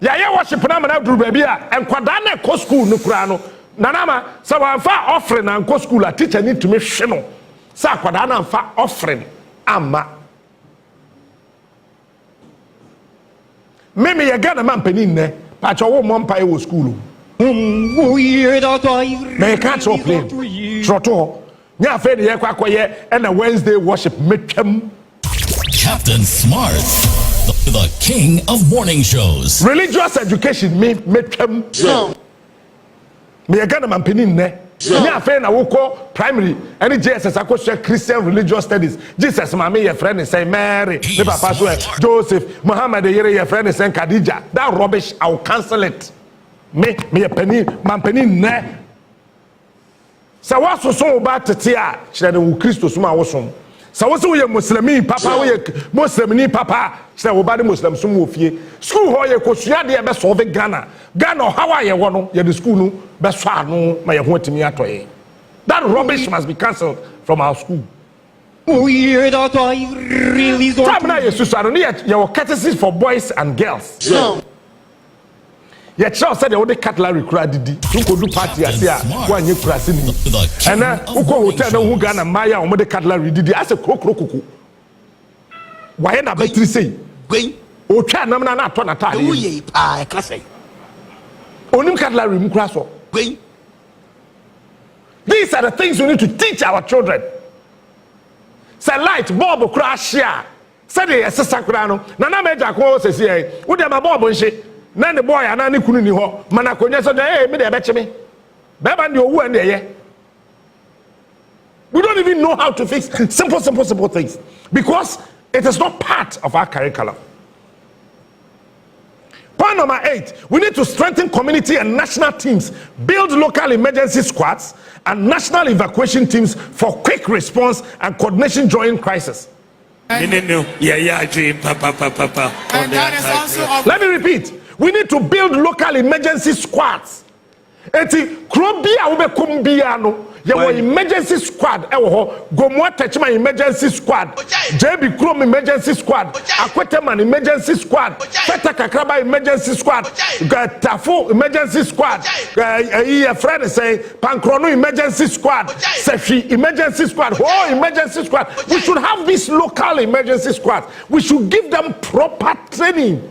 Yeah, worship na na duru baby a enkwada na ko school no kura no. Nanama so wan fa offering na ko school a teacher need to me hwe no. Sa kwada na fa offering ama. Meme ye Ghana man panin ne. Pa cho wo mom pa e wo school. Me can't so play. Troto. Nya fe de ye kwa koye na Wednesday worship metwam. Captain Smart. The king of morning shows. Religious education me twam. Me agana mampeni nne. Me afa na woko primary any JSS akosua Christian religious studies. Jesus mama your friend is say Mary, me papa so Joseph, Muhammad your friend is say Khadija. That rubbish I will cancel it. Me penny mampeni nne. Sa waso so ba tete a kire de wo Kristo so ma wo so. Sa wo se wo ye Muslimi papa wo ye Muslimni papa kire wo ba de Muslim so mo fie. School ho ye kosua de be solve Ghana how are you one ye the school no be so anu ma ye ho atimi atoye. That rubbish must be cancelled from our school. Oh yeah, that I really don't. Time na ye susu no ye courtesies for boys and girls. Ye child said the cutlery kura didi. You go do party ase a one ye kura se ni. And na uko hotel na hu Ghana maya o de cutlery didi ase krokro kuku. Why na battery say? Gwen. O twa nam na ato na tade. Wo ye pa ka say. Onim cutlery mu kura so. Gwen. These are the things we need to teach our children. Say light bulb kura share. Say the sesa kura no. Na na meja ko se se e. Wo de ma bulb nche. Na the boy ana ne kunu ni ho. Mana konya so de me de be che me. Beba ndi owu ande ye. We don't even know how to fix simple things because it is not part of our curriculum. Point number 8, we need to strengthen community and national teams, build local emergency squads and national evacuation teams for quick response and coordination during crisis. Let me repeat. We need to build local emergency squads. Eti krobia ubekombia no your emergency squad Gomoa Techman emergency squad, JB Chrome emergency squad, Akweteman emergency squad, Feta Kakraba emergency squad, Tafu emergency squad, friend say Pankrono emergency squad, Sefi emergency squad, oh emergency squad. We should have this local emergency squad. We should give them proper training.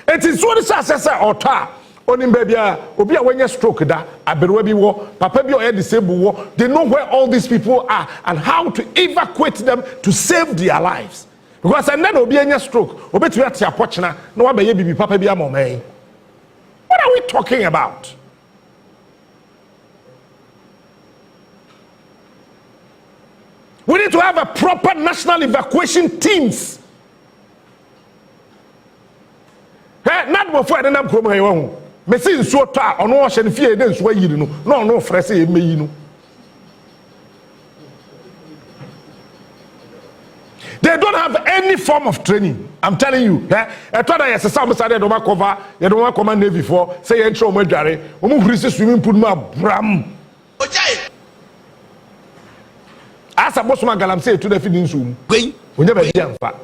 It is what is assessor or tar. Onim baby obi a when stroke da aberewa bi wo papa bi o e disabled wo, they know where all these people are and how to evacuate them to save their lives, because and then obi anya stroke obetu ati apochena na wa beye bibi papa bi amomai. What are we talking about? We need to have a proper national evacuation teams. Hey, not before the name come here. Messi so ta ono hye ne fie den so yiri no no ono frese e meyi no. They don't have any form of training. I'm telling you. I thought that yes, some say they don't cover, you don't come Navy for say you enter omo dware omo huri se swimming pool ma bram. Asa bosoma galam say to the feeding soon. We never be amfa.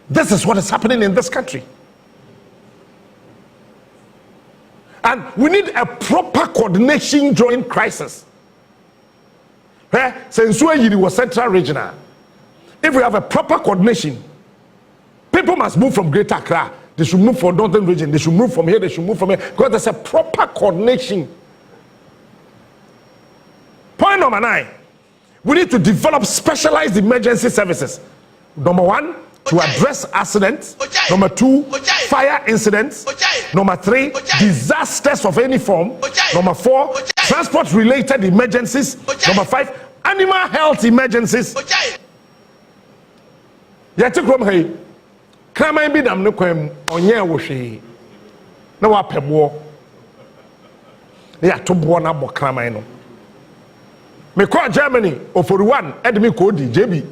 This is what is happening in this country. And we need a proper coordination during crisis. Since we was Central Regional, if we have a proper coordination, people must move from Greater Accra. They should move from Northern Region. They should move from here. They should move from here. Because there's a proper coordination. Point number 9. We need to develop specialized emergency services. Number 1, to address accidents. Number 2, fire incidents. Number 3, disasters of any form. Number 4, transport related emergencies. Number 5, animal health emergencies. Yati krom hey kraman bi dam ne kwam onye wo hwe na wa pebo ya to bo na bo kraman no me call Germany for 1 ed me ko di JB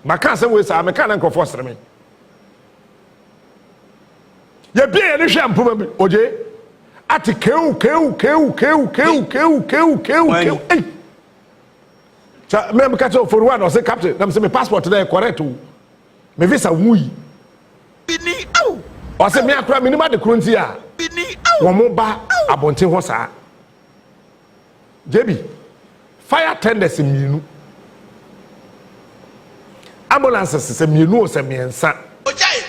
maka se we sa me kan nko force me ye bia ye ne hwe ampoma bi oje ati keu hey cha me catch for 1 or say captain them say me passport there correct o me visa wui bini au o say me akra minima de kronti a bini au wo mo ba abonten ho saa JB fire tenders mienu ambulances se mienu o se miensa ojai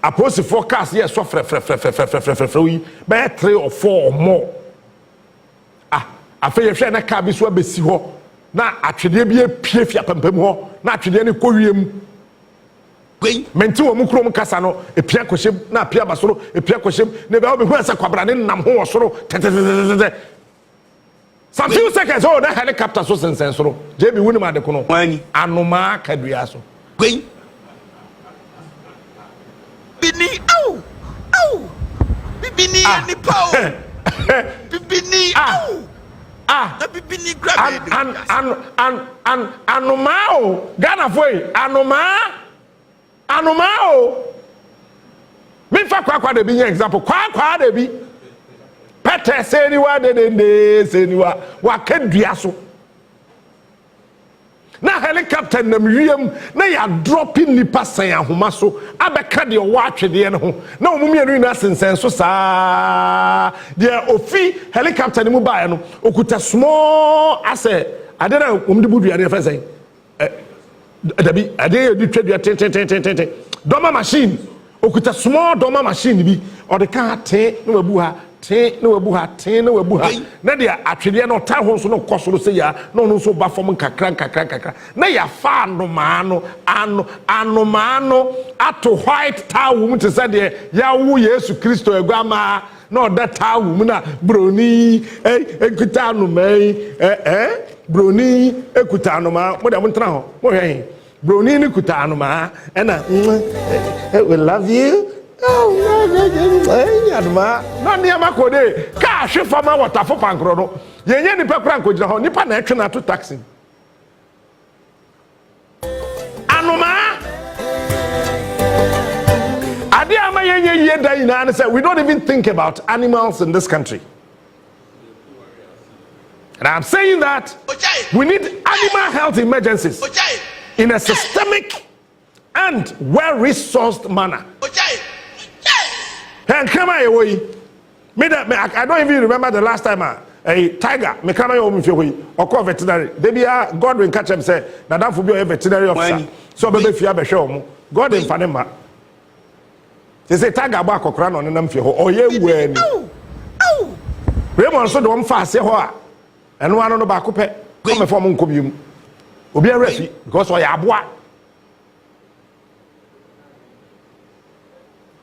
aposi forecast yes so frɛ wi be 3 or 4 or more afei yɛhwɛ na car bi so abesi hɔ na atwede bi epie fia pampam ho na atwede ne kowiem menti wo mu krom kasa no epia kohyem na apia basoro epia kohyem ne be obehu asa kwabra ne nam ho osoro tetetetete some few seconds oh na helicopter so sensen soro jebi wuni ma de kono anoma kadua so bini au bibini ni pao bibini au na bibini grab anoma Ghana foi anoma me fa kwa de bi example kwa de bi pete seniwa de seniwa wa kadua so na helicopter nam wiem na ya dropping nipa san ahoma so abeka de o atwede ne ho na omumienu na sensen so saa de ofi helicopter ne mu bae no okuta small ase ade na omde budu ade fa sen dabi ade di twadua ten doma machine okuta small doma machine bi o de ka te na wabu ha ten na wabu ha na de atwede na ota ho so no kosoro se ya na ono so ba fom kakra na ya fa anoma no ato white towel mu te se de ya wu Yesu Kristo agwama na oda towel mu na broni ekuta anoma broni ekuta anoma mo de mo ntra ho mo hwe broni ni kuta anoma na we love you. Anoma na niama kode ka hwe fama waterfo pankro no yenye ni pekura nkojira ho nipa na etwe na to taxi anoma ade ama yenye ye da ina and say we don't even think about animals in this country, and I'm saying that we need animal health emergencies in a systemic and well-resourced manner. And come away. I don't even remember the last time a tiger me come away or call veterinary. They be Godwin catch him say na that for be a veterinary officer. So baby fear be show mo. God in fanema. They say tiger ba kokra no nam fie ho. Oye weni. We mo so do mfa ase ho a. Eno ano no ba ko pe. Come for mo nkobium. Obi a refi because oya aboa.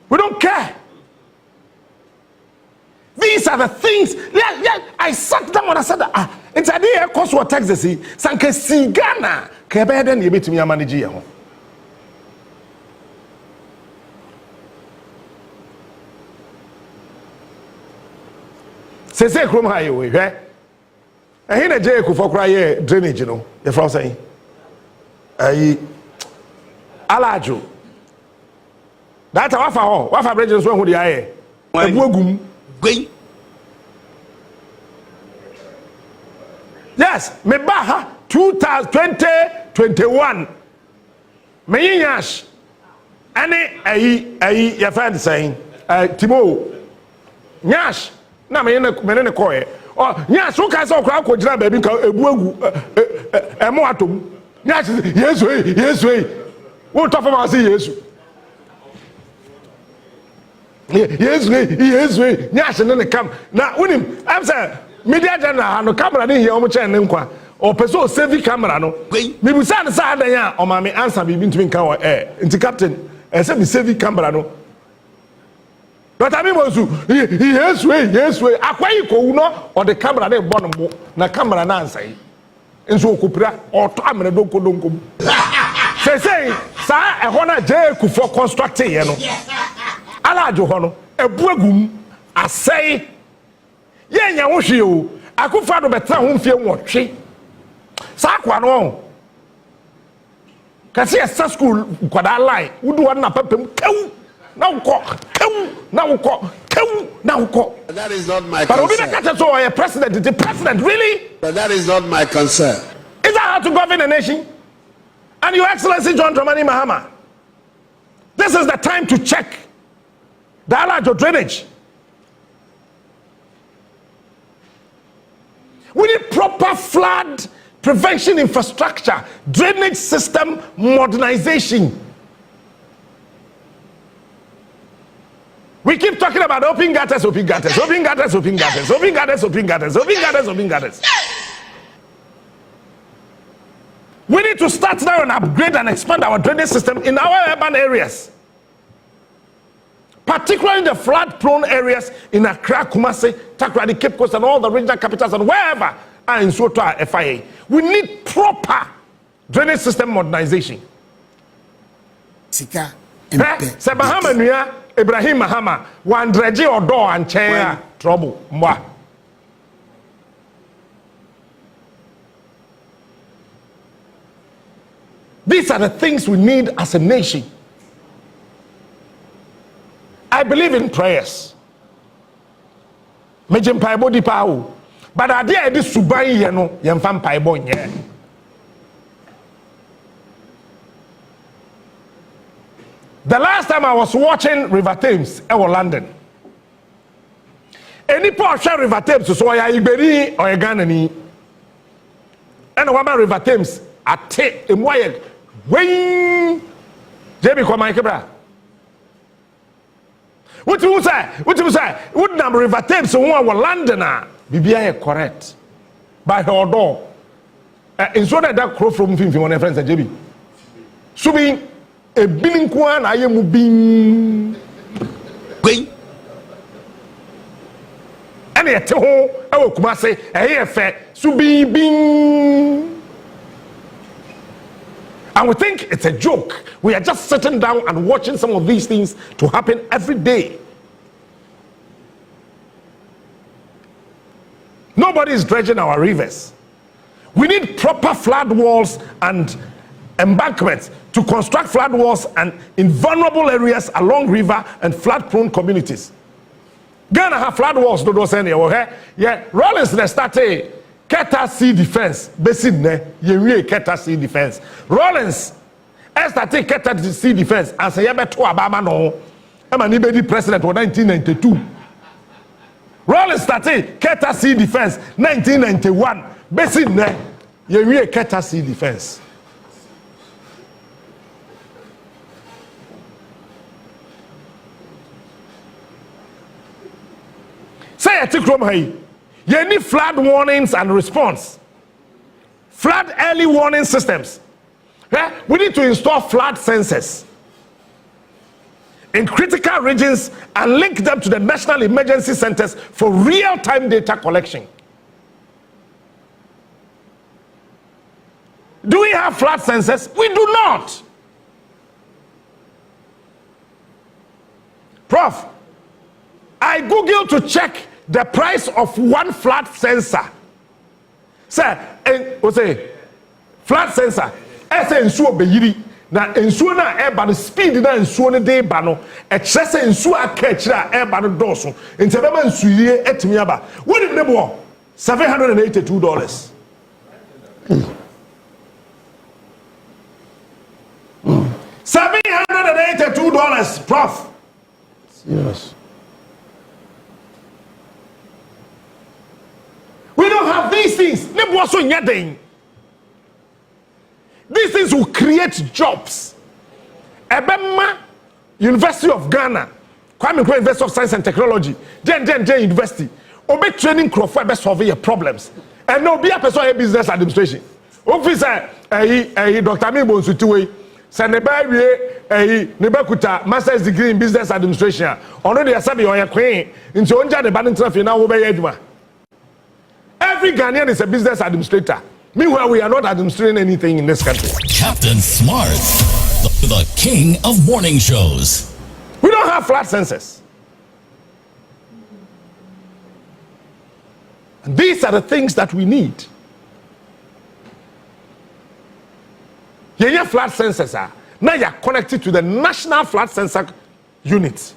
We don't care. These are the things. Yeah, I sat down and I said, it's a day cost what Texas. Sanke Sigana, Kebeden, you bet me a manager. Say, Chrome Highway, eh? I hear a Jay for cry drainage, you know, the from saying, Alajo. That's our offer. What bridges one who the air? Yes, me baha 2021. Me yash. Any your friend saying, Timo, Nyash, na me ne koye. Oh, Nyash, who can so crowd could grab a big moatum. Nyash, yes, way. What talk about see yes. Yes, way. Nyash and then come. Now, when him, I'm saying, media general, no camera in here, almost and or person save camera. No, maybe side ya, or my answer be between cow into captain, and send me save camera. No, but I mean, was yes, way. Acquire no or the camera, they bottom, na camera answer. And so, Kupra or time and don't go. Say, sir, I want a jail for constructing, you know. Alajo hono ebuagum asai ye nya wo hwe o akufa do beta ho mfie nwotwe sa kwa no kasi esa school kwada line wudu wa na papem kew na wko That is not my concern. But obi na concern. catch so a president, the president really? But that is not my concern. Is that how to govern a nation? And Your Excellency John Dramani Mahama, this is the time to check the Alajo drainage. We need proper flood prevention infrastructure, drainage system modernization. We keep talking about open gutters. We need to start now and upgrade and expand our drainage system in our urban areas, particularly the flood-prone areas in Accra, Kumasi, Takoradi, Cape Coast, and all the regional capitals and wherever are in Soto FIA. We need proper drainage system modernization. Sika. Se Bahama nuya Ibrahim Mahama wandreje odo anchen trouble mwa. These are the things we need as a nation. I believe in prayers. Mejim paibo di pao. But idea edi suban ye no yemfa paibo nye. The last time I was watching River Thames in London, any portion River Thames so ya Iberi or Ganani, and one River Thames at a moye when JB come my kebra. What you say? What you say? What number River Thames so one London Bibia correct by her door. In so that crow from 51 friends at JB. Subi. A billing kwan I am being going. And yet, oh, come say, a hair fair, so bing. And we think it's a joke. We are just sitting down and watching some of these things to happen every day. Nobody is dredging our rivers. We need proper flood walls and embankments to construct flood walls and in vulnerable areas along river and flood-prone communities. Ghana have flood walls. Do those any? Yeah, Rollins they started Keta Sea Defense. Basic ne ye Keta Sea Defense. Rollins started Keta Sea Defense and say yebe to Obama no. Ema ni be di president in 1992. Rollins started Keta Sea Defense 1991. Basic ne ye Keta Sea Defense. Say a tikrom hai. You need flood warnings and response. Flood early warning systems. We need to install flood sensors in critical regions and link them to the national emergency centers for real-time data collection. Do we have flood sensors? We do not. Prof, I Googled to check the price of one flood sensor. Sir, what's say? Flood sensor. Say nsuo beyiri na nsuo na eba no speed na nsuo ne de ba no e kire se nsuo aka kire a eba no doso nti be ma nsuye etimi aba what did nebo $782 $782 prof. Yes. We don't have these things. These things will create jobs. Ebema University of Ghana, Kwame Nkrumah University of Science and Technology, Jen University, obe training crowd be solve your problems. And no be a person in business administration. Officer Dr. Mimbo Nsutuwe, Saneba wie neba kuta master's degree in business administration. Ono de asabi on your queen. Nti onja ne ba ntrafi na wo be adwuma. Every Ghanaian is a business administrator. Meanwhile, we are not administering anything in this country. Captain Smart, the king of morning shows. We don't have flood sensors. And these are the things that we need. Your flood sensors are now you're connected to the national flood sensor unit.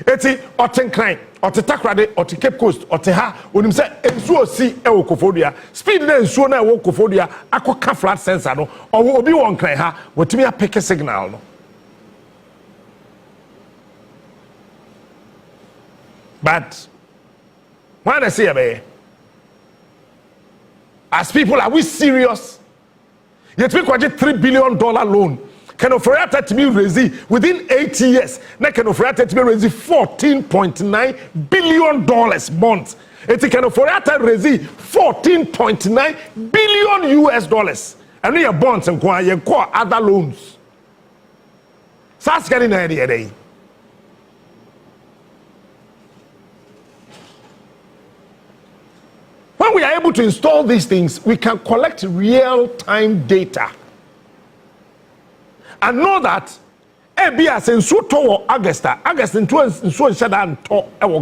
Eti Otenkran, Otetakrade, Ote Cape Coast, Oteha, unim se ensuo si e wo Kofodia. Speed na ensuo na e wo Kofodia akoka flood sensor no. Obi won kran ha, wotumi apeke signal no. But when I say as people, are we serious? Yet we got a $3 billion loan. Can offer to me raise within 8 years. Now can offer to me raise $14.9 billion bonds. It can offer to raise $14.9 billion US dollars. And your bonds and your core other loans. Starts getting an idea. When we are able to install these things, we can collect real-time data and know that ABS in Soto Augusta in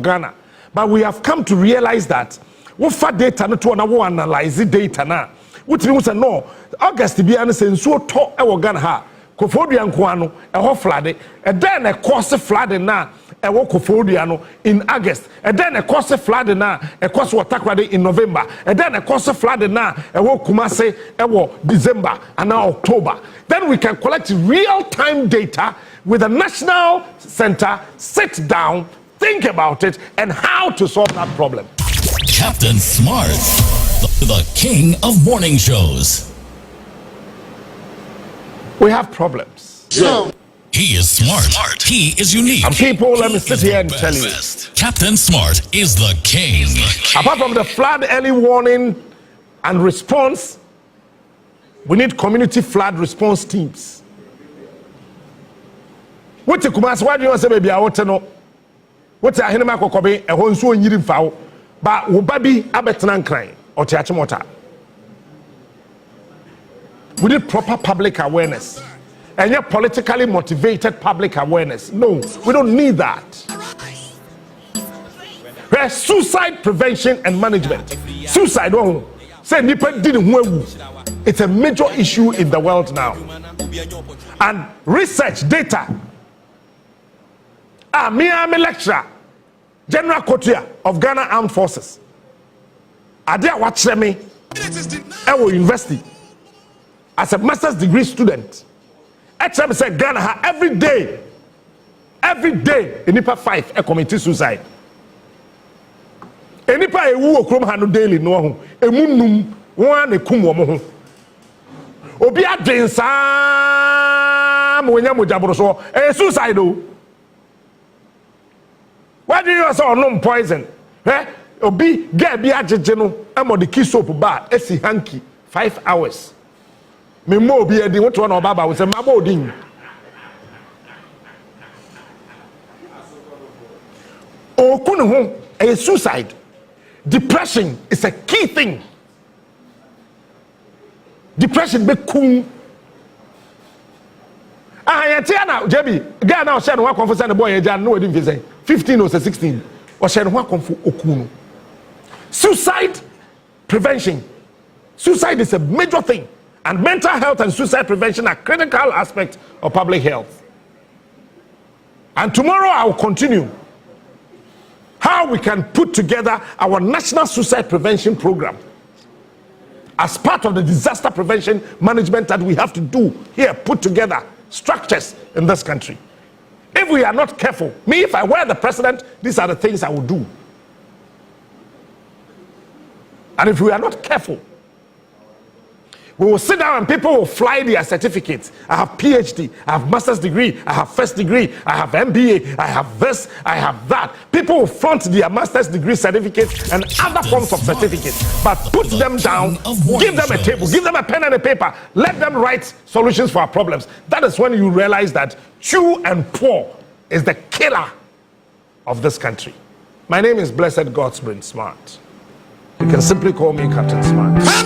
Ghana. But we have come to realize that what for data not to analyze the data now. What means no August be an in Soto Ghana. Kofodian Kwano, a whole flood, and then a cost flood now. A walk Kofodiano in August, and then a cost of flood now, a cost of Takrade in November, and then a cost of flood now, a walk Kumase, a walk December, and now October. Then we can collect real-time data with the National Center, sit down, think about it, and how to solve that problem. Captain Smart, the king of morning shows. We have problems. So, He is smart. He is unique. And people, let me He sit is here the and tell you. best. Captain Smart is the king. Apart from the flood early warning and response, we need community flood response teams. What you come why do you say baby I want to know? What I hear my kokobe a hon so nyiri mfawo ba wo babi abetena nkran o tiache mota. We need proper public awareness. And yet politically motivated public awareness. No, we don't need that. Where's suicide prevention and management? Suicide, say nipa didn't. It's a major issue in the world now. And research data. Me I'm a lecturer, General Kotia of Ghana Armed Forces. I dare watch me. I will university as a master's degree student. HM said Ghana every day, in Nipa 5 a committee suicide. Enipa ewu okrom hanu daily no ho. Emunum one ekum wo ho. Obi adwen saa mo nya mojaboro so suicide o. Why do you say no poison? Obi get bi ajeje no amo the key soap bar esi hanky 5 hours. Me mo bi edi what one obaba we say mama odin. Okunu ho a suicide. Depression is a key thing. Depression be kum. Yetiana Jebi guy now share one confess the boy eja no edin say 15 or 16 or share one confu okunu. Suicide prevention. Suicide is a major thing. And mental health and suicide prevention are critical aspects of public health. And tomorrow I will continue how we can put together our national suicide prevention program as part of the disaster prevention management that we have to do here, put together structures in this country. If we are not careful, if I were the president, these are the things I would do. And if we are not careful, we will sit down and people will fly their certificates. I have PhD, I have master's degree, I have first degree, I have MBA, I have this, I have that. People will flaunt their master's degree certificates and other forms of certificates, but put them down, give them a table, give them a pen and a paper, let them write solutions for our problems. That is when you realize that chew and pour is the killer of this country. My name is Blessed God's Brain Smart. You can simply call me Captain Smart.